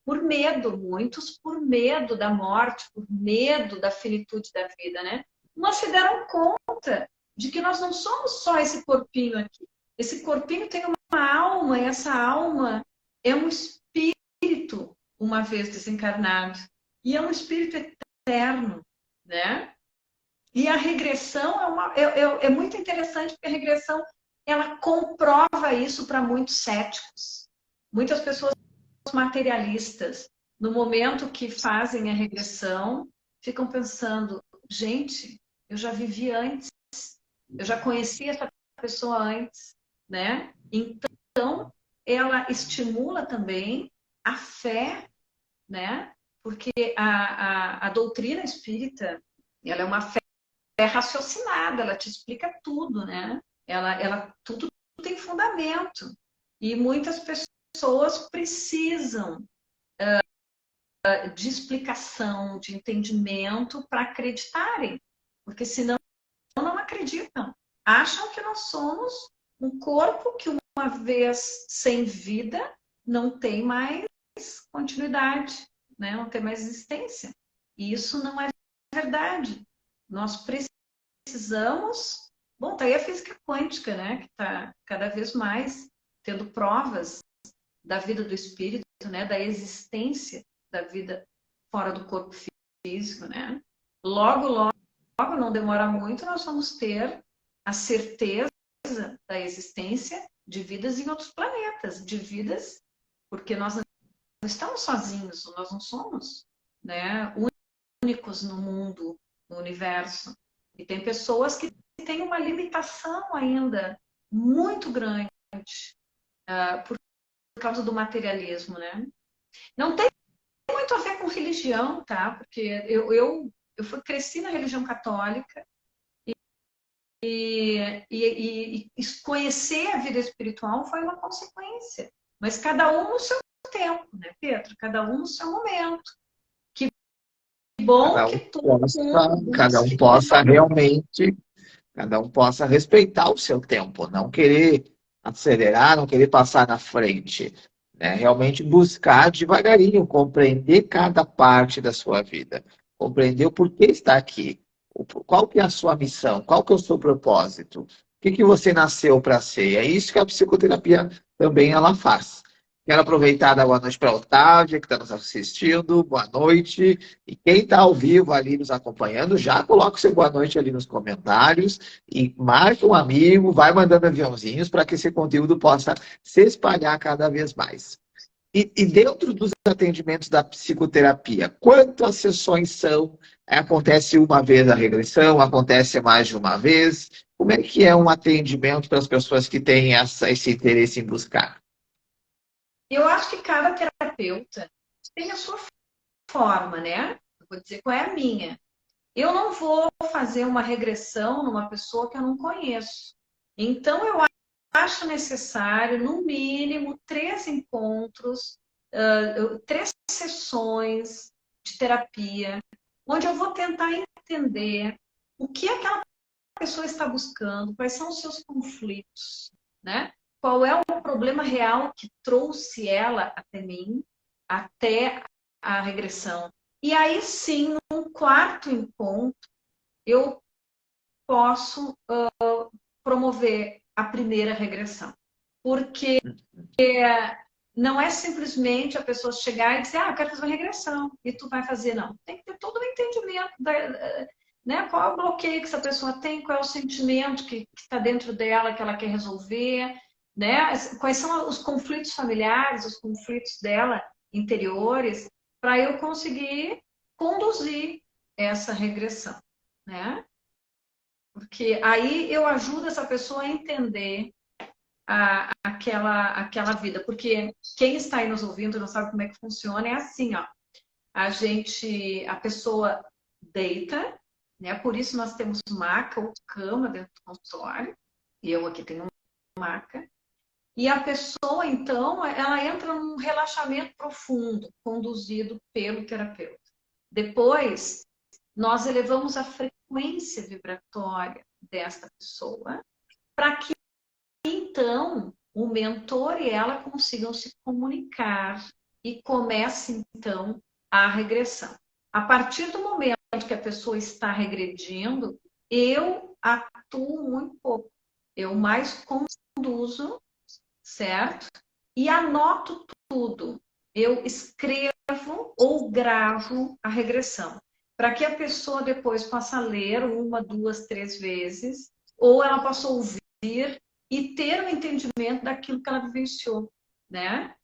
Por medo, muitos por medo da morte, por medo da finitude da vida, né? Mas se deram conta de que nós não somos só esse corpinho aqui. Esse corpinho tem uma alma, e essa alma é um espírito, uma vez desencarnado. E é um espírito eterno, né? E a regressão é muito interessante, porque a regressão ela comprova isso para muitos céticos. Muitas pessoas materialistas, no momento que fazem a regressão, ficam pensando, gente, eu já vivi antes, eu já conheci essa pessoa antes, né? Então, ela estimula também a fé, né? Porque a doutrina espírita, ela é uma fé raciocinada, ela te explica tudo, né? Tudo tem fundamento. E muitas pessoas precisam de explicação, de entendimento para acreditarem, porque senão não acreditam. Acham que nós somos um corpo que, uma vez sem vida, não tem mais continuidade, né? Não tem mais existência. E isso não é verdade. Nós precisamos. Bom, tá aí a física quântica, né? Que está cada vez mais tendo provas da vida do espírito, né? Da existência da vida fora do corpo físico, né? Logo, logo, não demora muito, nós vamos ter a certeza da existência de vidas em outros planetas, de vidas, porque nós não estamos sozinhos, nós não somos, né, únicos no mundo, no universo. E tem pessoas que têm uma limitação ainda muito grande por causa do materialismo, né? Não tem muito a ver com religião, tá? Porque cresci na religião católica e conhecer a vida espiritual foi uma consequência. Mas cada um no seu tempo, né, Pedro? Cada um no seu momento. Que bom que Cada um possa realmente, cada um possa respeitar o seu tempo, não querer acelerar, não querer passar na frente, né? Realmente buscar devagarinho, compreender cada parte da sua vida, compreender o porquê está aqui, qual que é a sua missão, qual que é o seu propósito, o que que você nasceu para ser. É isso que a psicoterapia também ela faz. Quero aproveitar e dar boa noite para a Otávia, que está nos assistindo. Boa noite. E quem está ao vivo ali nos acompanhando, já coloca o seu boa noite ali nos comentários e marca um amigo, vai mandando aviãozinhos para que esse conteúdo possa se espalhar cada vez mais. E dentro dos atendimentos da psicoterapia, quantas sessões são? Acontece uma vez a regressão? Acontece mais de uma vez? Como é que é um atendimento para as pessoas que têm esse interesse em buscar? Eu acho que cada terapeuta tem a sua forma, né? Eu vou dizer qual é a minha. Eu não vou fazer uma regressão numa pessoa que eu não conheço. Então, eu acho necessário, no mínimo, 3 encontros, 3 sessões de terapia, onde eu vou tentar entender o que aquela pessoa está buscando, quais são os seus conflitos, né? Qual é o problema real que trouxe ela até mim, até a regressão. E aí sim, num 4º encontro, eu posso promover a primeira regressão. Porque não é simplesmente a pessoa chegar e dizer, eu quero fazer uma regressão, e tu vai fazer, não. Tem que ter todo o entendimento, né? Qual é o bloqueio que essa pessoa tem, qual é o sentimento que está dentro dela, que ela quer resolver, né? Quais são os conflitos familiares, os conflitos dela interiores, para eu conseguir conduzir essa regressão, né? Porque aí eu ajudo essa pessoa a entender aquela vida. Porque quem está aí nos ouvindo não sabe como é que funciona, é assim, ó. A pessoa deita, né? Por isso nós temos maca ou cama dentro do consultório. E eu aqui tenho maca. E a pessoa, então, ela entra num relaxamento profundo, conduzido pelo terapeuta. Depois, nós elevamos a frequência vibratória desta pessoa para que, então, o mentor e ela consigam se comunicar e comece, então, a regressão. A partir do momento que a pessoa está regredindo, eu atuo muito pouco. Eu mais conduzo, certo? E anoto tudo. Eu escrevo ou gravo a regressão, para que a pessoa depois possa ler 1, 2, 3 vezes, ou ela possa ouvir e ter um entendimento daquilo que ela vivenciou, né?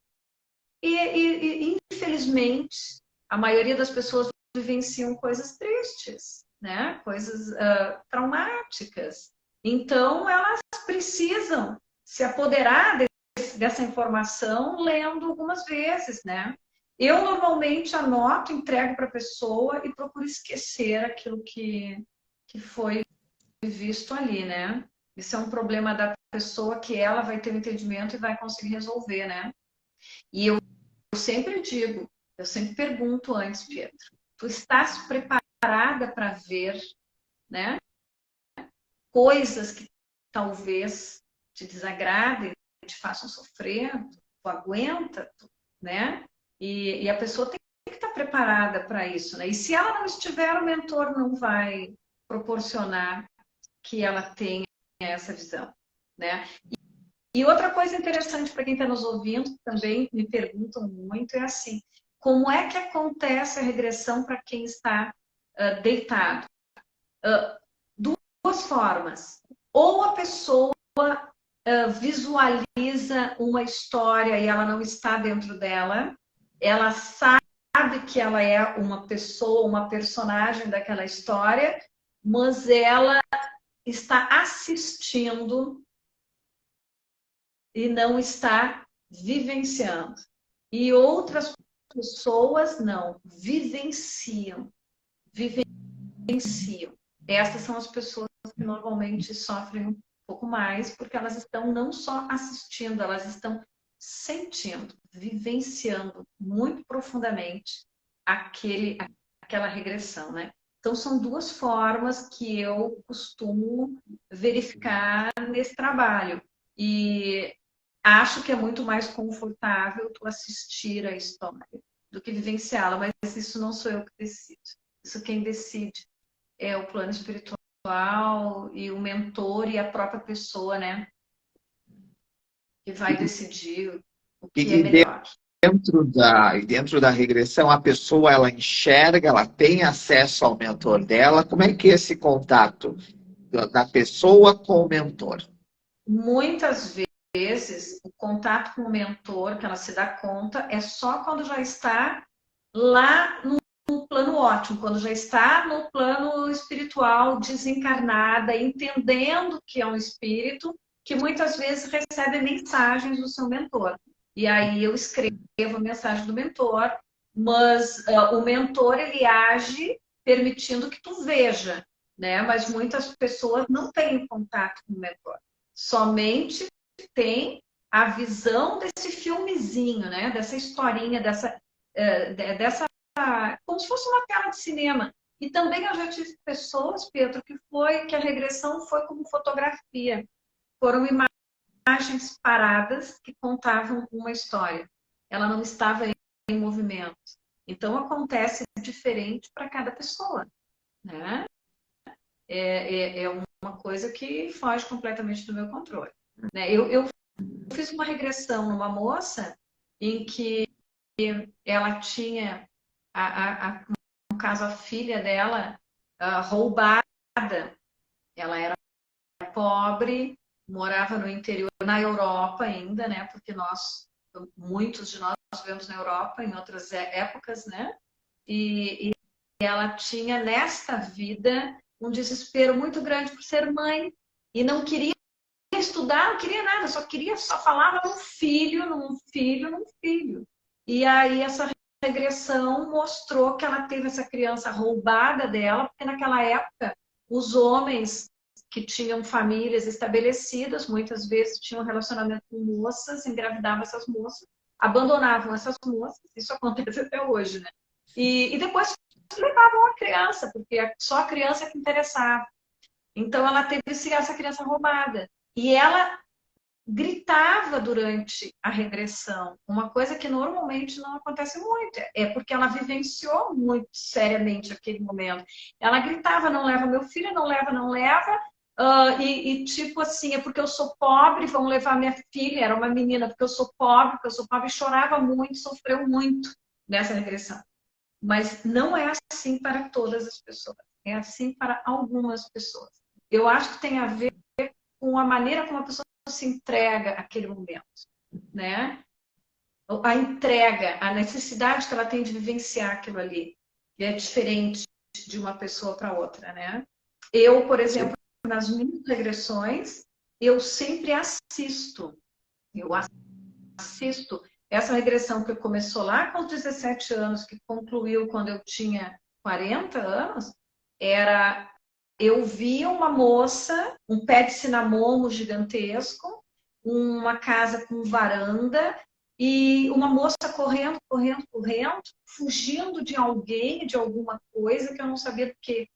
E infelizmente, a maioria das pessoas vivenciam coisas tristes, né? Coisas traumáticas. Então, elas precisam se apoderar dessa informação lendo algumas vezes, né? Eu normalmente anoto, entrego para a pessoa e procuro esquecer aquilo que foi visto ali, né? Isso é um problema da pessoa que ela vai ter um entendimento e vai conseguir resolver, né? E eu sempre digo, eu sempre pergunto antes, Pietro, tu estás preparada para ver, né? Coisas que talvez te desagradem, te façam sofrer, tu aguenta, né? E a pessoa tem que estar preparada para isso, né? E se ela não estiver, o mentor não vai proporcionar que ela tenha essa visão, né? E outra coisa interessante para quem está nos ouvindo, também me perguntam muito, é assim, como é que acontece a regressão para quem está deitado? Duas formas. Ou a pessoa visualiza uma história e ela não está dentro dela, ela sabe que ela é uma pessoa, uma personagem daquela história, mas ela está assistindo e não está vivenciando. E outras pessoas não, vivenciam. Essas são as pessoas que normalmente sofrem um pouco mais, porque elas estão não só assistindo, elas estão sentindo, vivenciando muito profundamente aquela regressão, né? Então, são 2 formas que eu costumo verificar nesse trabalho. E acho que é muito mais confortável tu assistir a história do que vivenciá-la, mas isso não sou eu que decido. Isso quem decide é o plano espiritual e o mentor e a própria pessoa, né? Que vai decidir que é melhor. Dentro da regressão, a pessoa, ela enxerga, ela tem acesso ao mentor dela. Como é que é esse contato da pessoa com o mentor? Muitas vezes, o contato com o mentor, que ela se dá conta, é só quando já está lá no plano ótimo, quando já está no plano espiritual, desencarnada, entendendo que é um espírito, que muitas vezes recebe mensagens do seu mentor. E aí eu escrevo a mensagem do mentor, mas o mentor, ele age permitindo que tu veja, né? Mas muitas pessoas não têm contato com o mentor. Somente tem a visão desse filmezinho, né? Dessa historinha, dessa como se fosse uma tela de cinema. E também eu já tive pessoas, Pedro, que a regressão foi como fotografia. Foram imagens paradas que contavam uma história. Ela não estava em movimento. Então acontece diferente para cada pessoa, né? É uma coisa que foge completamente do meu controle, né? Eu fiz uma regressão numa moça em que ela tinha, no caso, a filha dela roubada. Ela era pobre, morava no interior, na Europa ainda, né? Porque muitos de nós vivemos na Europa em outras épocas, né? E ela tinha, nesta vida, um desespero muito grande por ser mãe. E não queria estudar, não queria nada, só falava num filho, num filho, num filho. E aí essa regressão mostrou que ela teve essa criança roubada dela, porque naquela época os homens que tinham famílias estabelecidas, muitas vezes tinham relacionamento com moças, engravidavam essas moças, abandonavam essas moças, isso acontece até hoje, né? E depois levavam a criança, porque só a criança que interessava. Então ela teve essa criança roubada. E ela gritava durante a regressão, uma coisa que normalmente não acontece muito, é porque ela vivenciou muito seriamente aquele momento. Ela gritava, não leva meu filho, não leva, não leva, tipo assim, é porque eu sou pobre, vão levar minha filha, era uma menina, porque eu sou pobre, e chorava muito, sofreu muito nessa regressão. Mas não é assim para todas as pessoas, é assim para algumas pessoas. Eu acho que tem a ver com a maneira como a pessoa se entrega àquele momento, né? A entrega, a necessidade que ela tem de vivenciar aquilo ali, é diferente de uma pessoa para outra, né? Eu, por exemplo, nas minhas regressões, eu sempre assisto. Eu assisto essa regressão que começou lá com os 17 anos, que concluiu quando eu tinha 40 anos, eu via uma moça, um pé de cinamomo gigantesco, uma casa com varanda e uma moça correndo, correndo, correndo, fugindo de alguém, de alguma coisa que eu não sabia do que.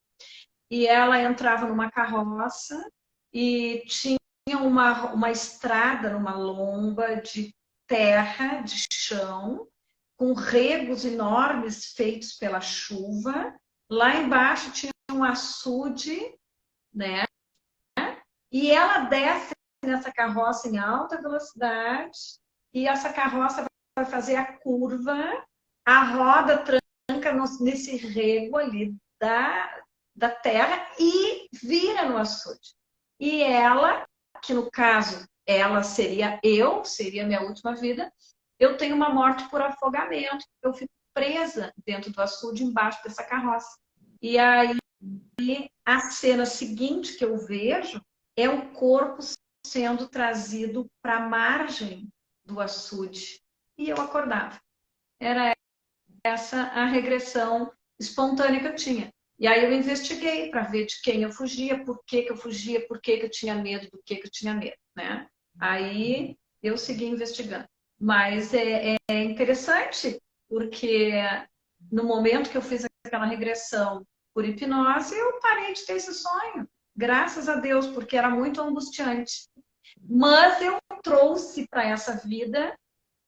E ela entrava numa carroça e tinha uma estrada numa lomba de terra, de chão, com regos enormes feitos pela chuva. Lá embaixo tinha um açude, né? E ela desce nessa carroça em alta velocidade e essa carroça vai fazer a curva, a roda tranca nesse rego ali da terra e vira no açude. E ela, que no caso ela seria eu, seria minha última vida, eu tenho uma morte por afogamento, eu fico presa dentro do açude embaixo dessa carroça. E aí a cena seguinte que eu vejo é o corpo sendo trazido para a margem do açude. E eu acordava. Era essa a regressão espontânea que eu tinha. E aí eu investiguei para ver de quem eu fugia, por que eu fugia, por que eu tinha medo, do que eu tinha medo, né? Aí eu segui investigando. Mas é interessante, porque no momento que eu fiz aquela regressão por hipnose, eu parei de ter esse sonho. Graças a Deus, porque era muito angustiante. Mas eu trouxe para essa vida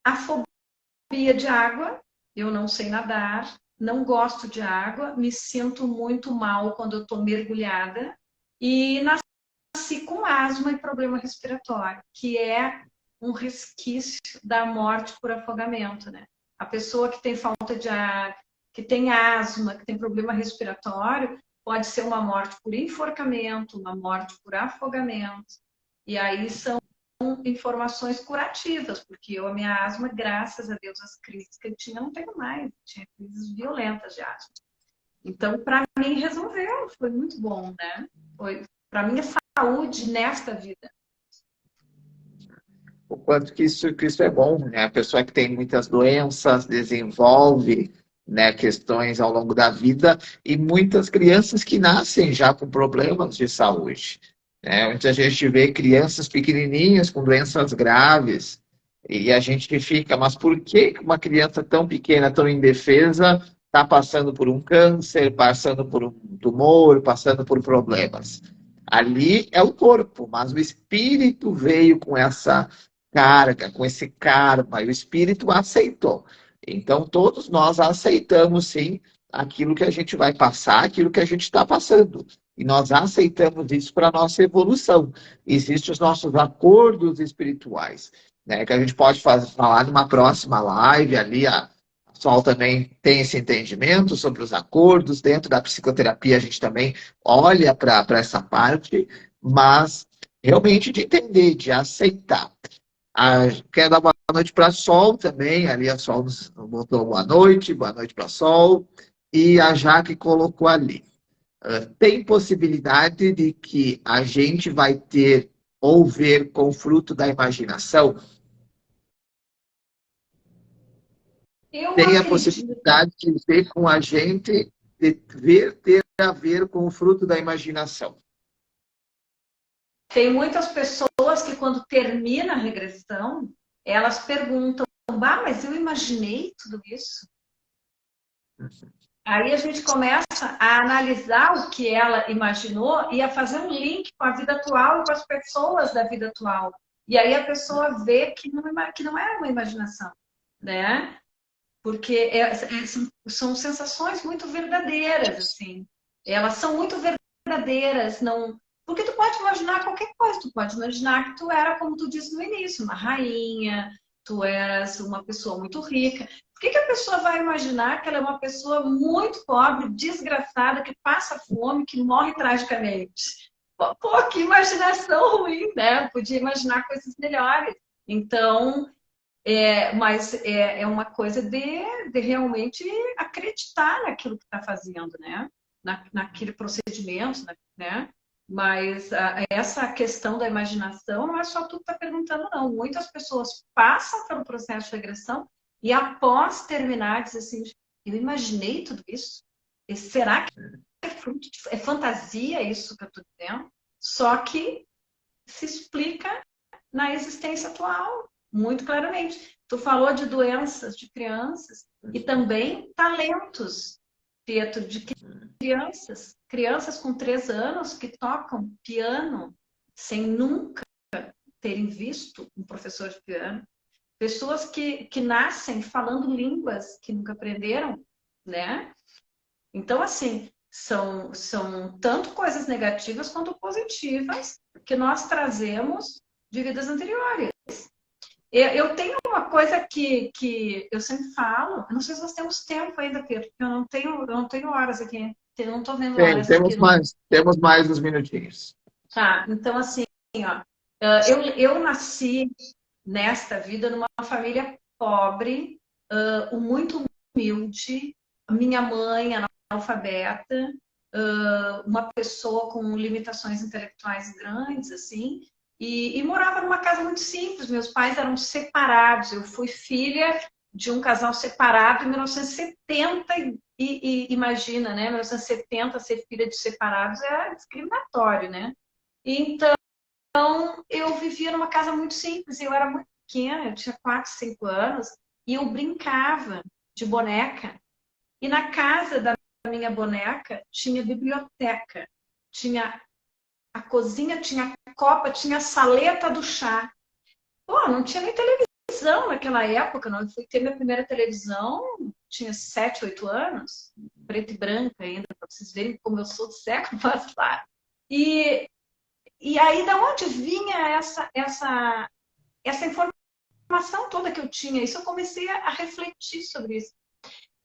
a fobia de água. Eu não sei nadar, não gosto de água, me sinto muito mal quando eu estou mergulhada. E nasci com asma e problema respiratório, que é um resquício da morte por afogamento, né? A pessoa que tem falta de ar, que tem asma, que tem problema respiratório, pode ser uma morte por enforcamento, uma morte por afogamento. E aí são informações curativas, porque eu, a minha asma, graças a Deus, as crises que eu tinha, não tenho mais. Tinha crises violentas de asma. Então, para mim, resolveu. Foi muito bom, né? Foi, para mim, a saúde nesta vida. O quanto que isso é bom, né? A pessoa que tem muitas doenças desenvolve, né, questões ao longo da vida e muitas crianças que nascem já com problemas de saúde, né? Muita gente vê crianças pequenininhas com doenças graves e a gente fica, mas por que uma criança tão pequena, tão indefesa, está passando por um câncer, passando por um tumor, passando por problemas? Ali é o corpo, mas o espírito veio com essa carga, com esse karma, e o espírito aceitou. Então, todos nós aceitamos, sim, aquilo que a gente vai passar, aquilo que a gente está passando. E nós aceitamos isso para a nossa evolução. Existem os nossos acordos espirituais, né, que a gente pode falar numa próxima live ali. A Sol também tem esse entendimento sobre os acordos. Dentro da psicoterapia, a gente também olha para essa parte, mas realmente de entender, de aceitar. Quero dar boa noite para a Sol também. Ali a Sol nos botou boa noite para a Sol. E a Jaque colocou ali. Tem possibilidade de que a gente vai ter ou ver com fruto da imaginação? Eu Tem a acredito. possibilidade de ver com a gente, de ver ter a ver com o fruto da imaginação. Tem muitas pessoas que, quando termina a regressão, elas perguntam: bah, mas eu imaginei tudo isso? Aí a gente começa a analisar o que ela imaginou e a fazer um link com a vida atual e com as pessoas da vida atual. E aí a pessoa vê que não é uma imaginação, né? Porque são sensações muito verdadeiras, assim. Elas são muito verdadeiras, não... Porque tu pode imaginar qualquer coisa. Tu pode imaginar que tu era, como tu disse no início, uma rainha, tu eras uma pessoa muito rica. Por que a pessoa vai imaginar que ela é uma pessoa muito pobre, desgraçada, que passa fome, que morre tragicamente? Pô, que imaginação ruim, né? Eu podia imaginar coisas melhores. Então, mas é uma coisa de realmente acreditar naquilo que está fazendo, né? Naquele procedimento, né? Mas essa questão da imaginação não é só tu que está perguntando, não. Muitas pessoas passam pelo processo de regressão e após terminar dizem assim: eu imaginei tudo isso? E será que é fantasia isso que eu estou dizendo? Só que se explica na existência atual, muito claramente. Tu falou de doenças de crianças e também talentos, Pietro, de crianças com 3 anos que tocam piano sem nunca terem visto um professor de piano. Pessoas que nascem falando línguas que nunca aprenderam, né? Então, assim, são tanto coisas negativas quanto positivas que nós trazemos de vidas anteriores. Eu tenho uma coisa que eu sempre falo, eu não sei se nós temos tempo ainda, Pedro, porque eu não tenho horas aqui, eu não estou vendo horas aqui. Temos mais uns minutinhos. Tá, então assim, ó, eu nasci nesta vida numa família pobre, muito humilde, minha mãe analfabeta, uma pessoa com limitações intelectuais grandes, assim, e morava numa casa muito simples. Meus pais eram separados. Eu fui filha de um casal separado em 1970 e imagina, né? 1970 ser filha de separados é discriminatório, né? Então eu vivia numa casa muito simples. Eu era muito pequena, eu tinha 4, 5 anos e eu brincava de boneca. E na casa da minha boneca tinha biblioteca, tinha a cozinha, tinha a copa, tinha a saleta do chá. Pô, não tinha nem televisão naquela época, não. Eu fui ter minha primeira televisão, tinha 7, 8 anos, preto e branco ainda, para vocês verem como eu sou do século passado. E aí, da onde vinha essa informação toda que eu tinha, isso eu comecei a refletir sobre isso.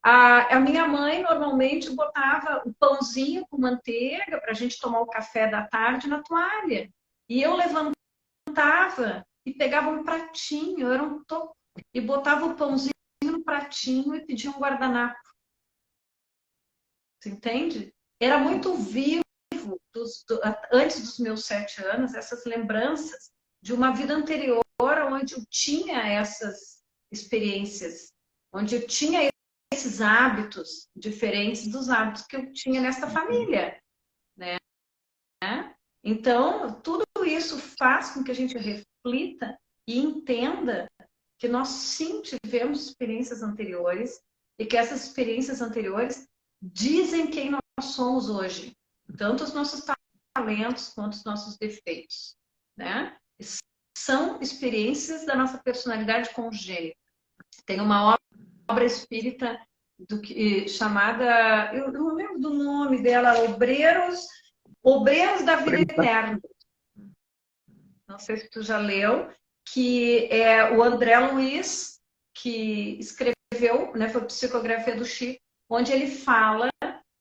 A minha mãe normalmente botava o pãozinho com manteiga para a gente tomar o café da tarde na toalha. E eu levantava e pegava um pratinho, era um toco, e botava o pãozinho no pratinho e pedia um guardanapo. Você entende? Era muito vivo, antes dos meus 7 anos, essas lembranças de uma vida anterior, onde eu tinha essas experiências, onde eu tinha esses hábitos diferentes dos hábitos que eu tinha nessa família, né? Então, tudo isso faz com que a gente reflita e entenda que nós sim tivemos experiências anteriores e que essas experiências anteriores dizem quem nós somos hoje, tanto os nossos talentos quanto os nossos defeitos, né? São experiências da nossa personalidade congênita. Tem uma obra espírita chamada, eu não lembro do nome dela, Obreiros da Vida Eterna. Não sei se tu já leu, que é o André Luiz, que escreveu, né, foi Psicografia do Chico, onde ele fala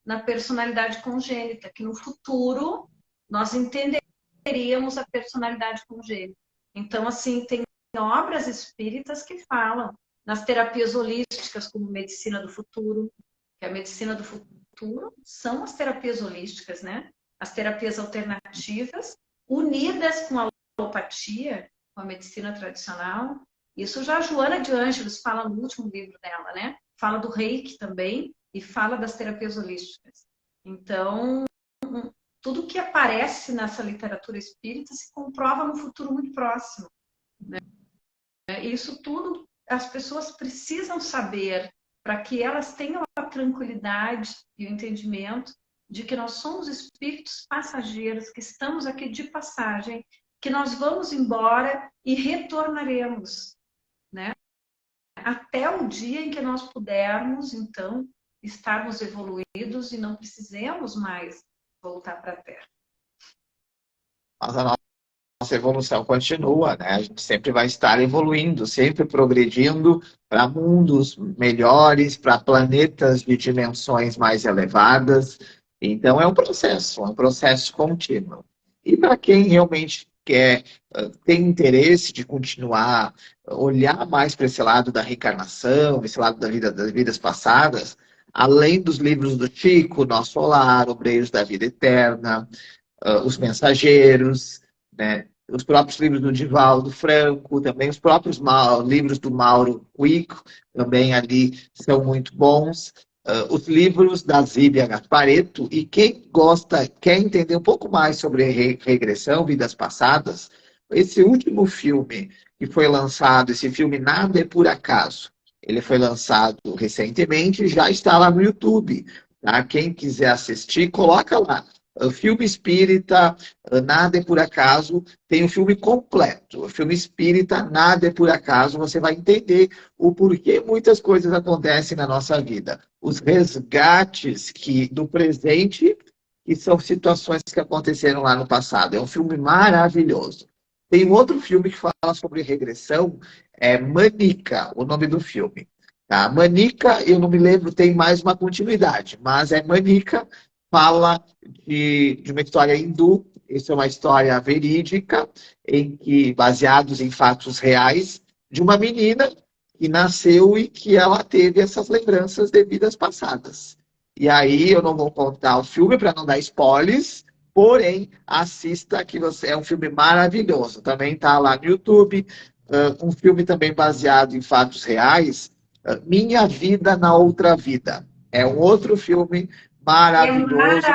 na personalidade congênita, que no futuro nós entenderíamos a personalidade congênita. Então, assim, tem obras espíritas que falam nas terapias holísticas, como medicina do futuro, que a medicina do futuro são as terapias holísticas, né? As terapias alternativas, unidas com a alopatia, com a medicina tradicional. Isso já a Joana de Ângelos fala no último livro dela, né? Fala do reiki também e fala das terapias holísticas. Então, tudo que aparece nessa literatura espírita se comprova no futuro muito próximo, né? Isso tudo as pessoas precisam saber para que elas tenham a tranquilidade e o entendimento de que nós somos espíritos passageiros, que estamos aqui de passagem, que nós vamos embora e retornaremos, né? Até o dia em que nós pudermos, então, estarmos evoluídos e não precisemos mais voltar para a Terra. Mas a nossa evolução continua, né? A gente sempre vai estar evoluindo, sempre progredindo para mundos melhores, para planetas de dimensões mais elevadas. Então é um processo contínuo. E para quem realmente tem interesse de continuar, olhar mais para esse lado da reencarnação, esse lado das vidas passadas, além dos livros do Chico, Nosso Lar, Obreiros da Vida Eterna, Os Mensageiros, né? Os próprios livros do Divaldo Franco, também os próprios livros do Mauro Quico, também ali são muito bons. Os livros da Zíbia Gasparetto, e quem gosta, quer entender um pouco mais sobre regressão, vidas passadas, esse último filme que foi lançado, esse filme Nada é por Acaso, ele foi lançado recentemente, já está lá no YouTube, tá? Quem quiser assistir, coloca lá. O filme espírita, Nada é por Acaso, tem o filme completo. O filme espírita, Nada é por Acaso, você vai entender o porquê muitas coisas acontecem na nossa vida. Os resgates do presente, que são situações que aconteceram lá no passado. É um filme maravilhoso. Tem um outro filme que fala sobre regressão, é Manica, o nome do filme. Tá? Manica, eu não me lembro, tem mais uma continuidade, mas é Manica, fala de uma história hindu. Isso é uma história verídica, baseados em fatos reais, de uma menina que nasceu e que ela teve essas lembranças de vidas passadas. E aí eu não vou contar o filme para não dar spoilers, porém assista, que é um filme maravilhoso. Também está lá no YouTube. Um filme também baseado em fatos reais, Minha Vida na Outra Vida. É um outro filme maravilhoso.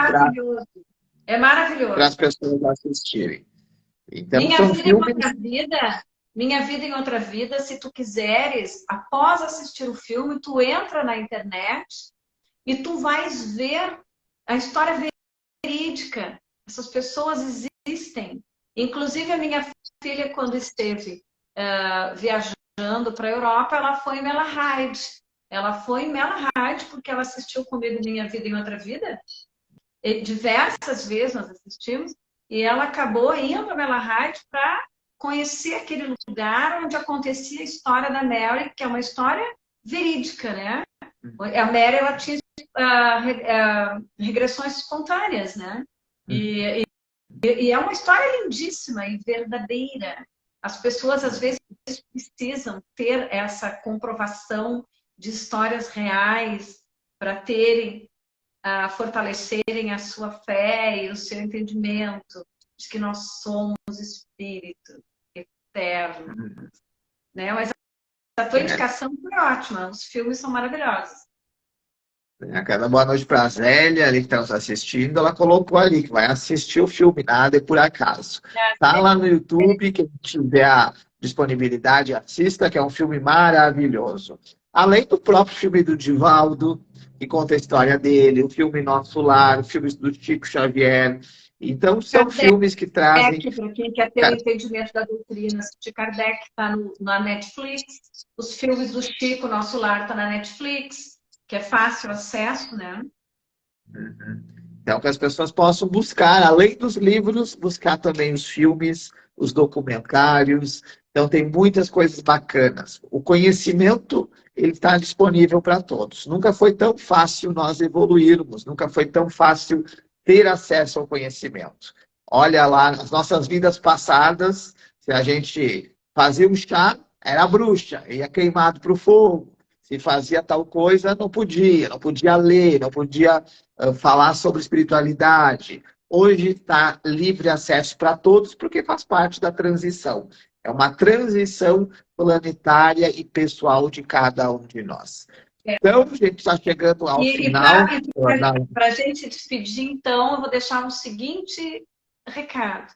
É maravilhoso. Para as pessoas assistirem. Então, Minha Vida em Outra Vida, se tu quiseres, após assistir o filme, tu entra na internet e tu vais ver a história verídica. Essas pessoas existem. Inclusive, a minha filha, quando esteve viajando para a Europa, ela foi em Malahide. Ela foi em Malahide porque ela assistiu comigo Minha Vida em Outra Vida. E diversas vezes nós assistimos. E ela acabou indo a Malahide para conhecer aquele lugar onde acontecia a história da Mary, que é uma história verídica, né? A Mary, ela tinha regressões espontâneas, né? E é uma história lindíssima e verdadeira. As pessoas, às vezes, precisam ter essa comprovação de histórias reais para terem, fortalecerem a sua fé e o seu entendimento de que nós somos espírito eterno, né? Mas a tua indicação foi ótima. Os filmes são maravilhosos. Cada boa noite para a Zélia, ali que está nos assistindo. Ela colocou ali que vai assistir o filme Nada é por Acaso. Tá lá no YouTube, quem tiver a disponibilidade, assista, que é um filme maravilhoso. Além do próprio filme do Divaldo, que conta a história dele, o filme Nosso Lar, o filme do Chico Xavier. Então, são filmes que trazem... Para quem quer ter o entendimento da doutrina de Kardec, está na Netflix. Os filmes do Chico, Nosso Lar, está na Netflix, que é fácil acesso, né? Então, que as pessoas possam buscar, além dos livros, buscar também os filmes, os documentários. Então, tem muitas coisas bacanas. O conhecimento, ele está disponível para todos. Nunca foi tão fácil nós evoluirmos, nunca foi tão fácil ter acesso ao conhecimento. Olha lá, nas nossas vidas passadas, se a gente fazia um chá, era bruxa, ia queimado para o fogo. Se fazia tal coisa, não podia ler, não podia falar sobre espiritualidade. Hoje está livre acesso para todos, porque faz parte da transição. É uma transição planetária e pessoal de cada um de nós. Então, a gente está chegando ao final. Para a gente despedir, então, eu vou deixar um seguinte recado.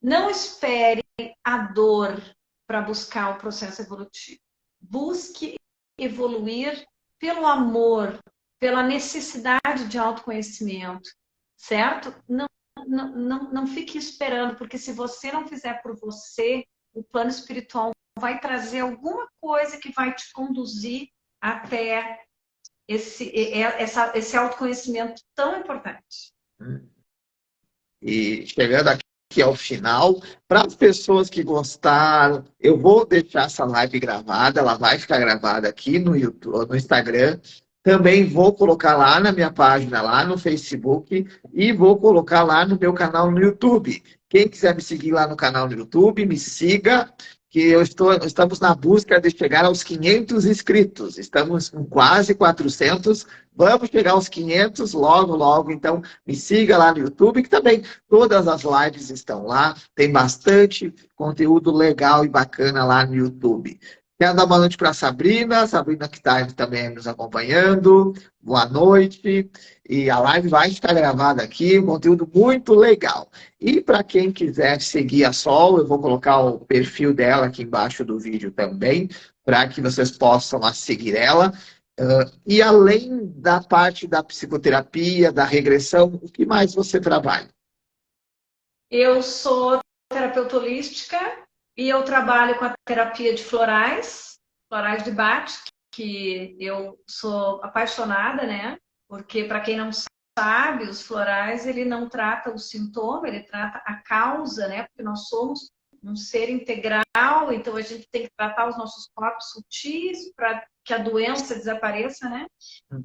Não espere a dor para buscar o processo evolutivo. Busque evoluir pelo amor, pela necessidade de autoconhecimento, certo? Não fique esperando, porque se você não fizer por você, o plano espiritual vai trazer alguma coisa que vai te conduzir até esse autoconhecimento tão importante. E chegando aqui ao final, para as pessoas que gostaram, eu vou deixar essa live gravada, ela vai ficar gravada aqui no YouTube, no Instagram. Também vou colocar lá na minha página, lá no Facebook, e vou colocar lá no meu canal no YouTube. Quem quiser me seguir lá no canal no YouTube, me siga, que estamos na busca de chegar aos 500 inscritos. Estamos com quase 400, vamos chegar aos 500 logo, logo. Então, me siga lá no YouTube, que também todas as lives estão lá. Tem bastante conteúdo legal e bacana lá no YouTube. Quero dar boa noite para a Sabrina que está também nos acompanhando. Boa noite. E a live vai estar gravada aqui, um conteúdo muito legal. E para quem quiser seguir a Sol, eu vou colocar o perfil dela aqui embaixo do vídeo também, para que vocês possam seguir ela. E além da parte da psicoterapia, da regressão, o que mais você trabalha? Eu sou terapeuta holística e eu trabalho com a terapia de florais de Bach, que eu sou apaixonada, né? Porque, para quem não sabe, os florais, ele não trata o sintoma, ele trata a causa, né? Porque nós somos um ser integral, então a gente tem que tratar os nossos corpos sutis para que a doença desapareça, né?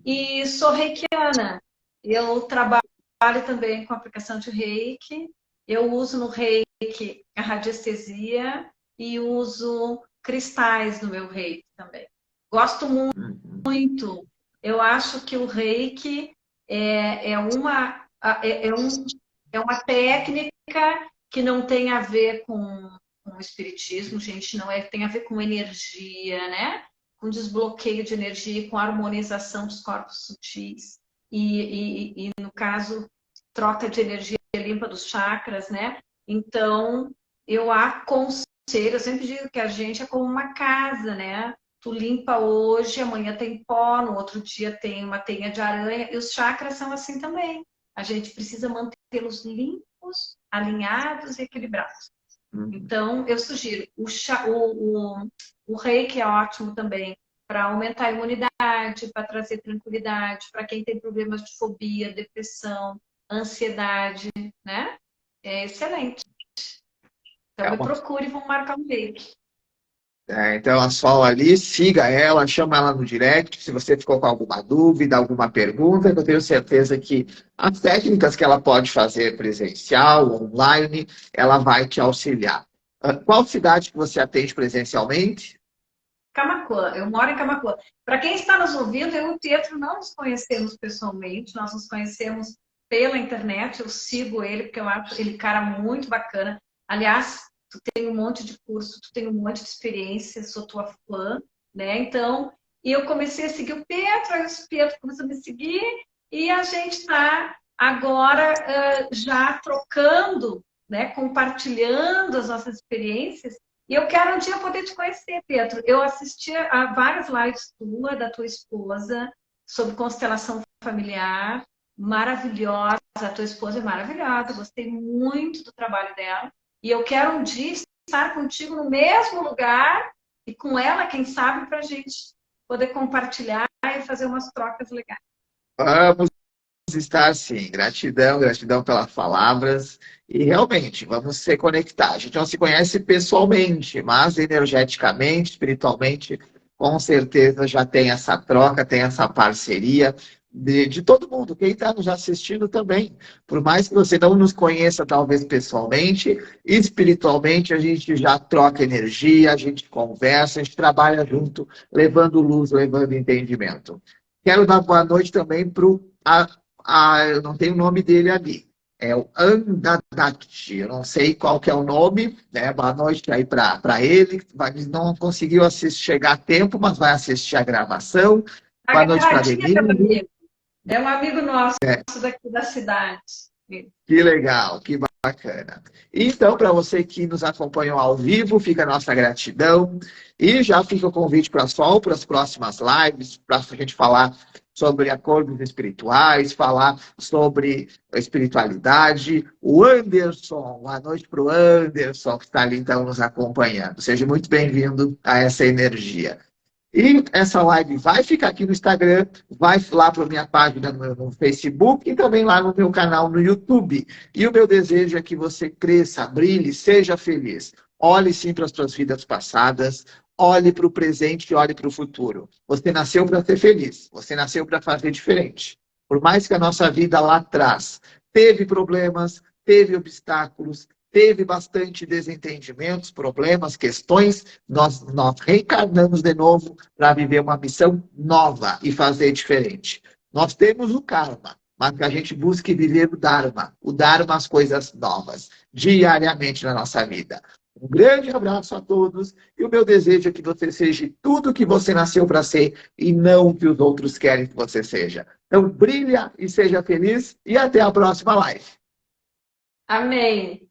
E sou reikiana. Eu trabalho também com aplicação de reiki. Eu uso no reiki a radiestesia e uso cristais no meu reiki também. Gosto muito. Eu acho que o reiki é uma técnica que não tem a ver com o espiritismo, gente, não tem a ver com energia, né? Com desbloqueio de energia, com harmonização dos corpos sutis. E no caso, troca de energia limpa dos chakras, né? Então, eu aconselho, eu sempre digo que a gente é como uma casa, né? Tu limpa hoje, amanhã tem pó, no outro dia tem uma teia de aranha, e os chakras são assim também. A gente precisa mantê-los limpos, alinhados e equilibrados. Então, eu sugiro, o reiki é ótimo também para aumentar a imunidade, para trazer tranquilidade, para quem tem problemas de fobia, depressão, ansiedade, né? É excelente. Então me procure e vamos marcar um date. Então a Sol ali, siga ela, chama ela no direct, se você ficou com alguma dúvida, alguma pergunta, que eu tenho certeza que as técnicas que ela pode fazer presencial, online, ela vai te auxiliar. Qual cidade que você atende presencialmente? Camaquã, eu moro em Camaquã. Para quem está nos ouvindo, eu e o Pietro não nos conhecemos pessoalmente, nós nos conhecemos pela internet, eu sigo ele, porque eu acho ele cara muito bacana. Aliás, tu tem um monte de curso, tu tem um monte de experiência, sou tua fã, né? Então, e eu comecei a seguir o Pietro, aí o Pietro começou a me seguir, e a gente está agora já trocando, né? Compartilhando as nossas experiências. E eu quero um dia poder te conhecer, Pedro. Eu assisti a várias lives da tua esposa, sobre constelação familiar, maravilhosa. A tua esposa é maravilhosa, gostei muito do trabalho dela. E eu quero um dia estar contigo no mesmo lugar e com ela, quem sabe, para a gente poder compartilhar e fazer umas trocas legais. Vamos estar sim. Gratidão, gratidão pelas palavras. E realmente, vamos se conectar. A gente não se conhece pessoalmente, mas energeticamente, espiritualmente, com certeza já tem essa troca, tem essa parceria de todo mundo. Quem está nos assistindo também. Por mais que você não nos conheça, talvez pessoalmente, espiritualmente, a gente já troca energia, a gente conversa, a gente trabalha junto, levando luz, levando entendimento. Quero dar boa noite também para o eu não tenho o nome dele ali. É o Andadat. Eu não sei qual que é o nome, né? Boa noite aí para ele. Não conseguiu chegar a tempo, mas vai assistir a gravação. Boa noite para Denise. É um amigo nosso daqui da cidade. Que legal, que bacana. Então, para você que nos acompanhou ao vivo, fica a nossa gratidão. E já fica o convite para a Sol, para as próximas lives, para a gente falar sobre acordos espirituais, falar sobre espiritualidade. O Anderson, boa noite para o Anderson, que está ali então nos acompanhando. Seja muito bem-vindo a essa energia. E essa live vai ficar aqui no Instagram, vai lá para a minha página no Facebook e também lá no meu canal no YouTube. E o meu desejo é que você cresça, brilhe, seja feliz. Olhe sim para as suas vidas passadas, olhe para o presente e olhe para o futuro. Você nasceu para ser feliz, você nasceu para fazer diferente. Por mais que a nossa vida lá atrás teve problemas, teve obstáculos, teve bastante desentendimentos, problemas, questões, nós reencarnamos de novo para viver uma missão nova e fazer diferente. Nós temos o karma, mas que a gente busque viver o Dharma, as coisas novas, diariamente na nossa vida. Um grande abraço a todos e o meu desejo é que você seja tudo o que você nasceu para ser e não o que os outros querem que você seja. Então, brilha e seja feliz e até a próxima live. Amém.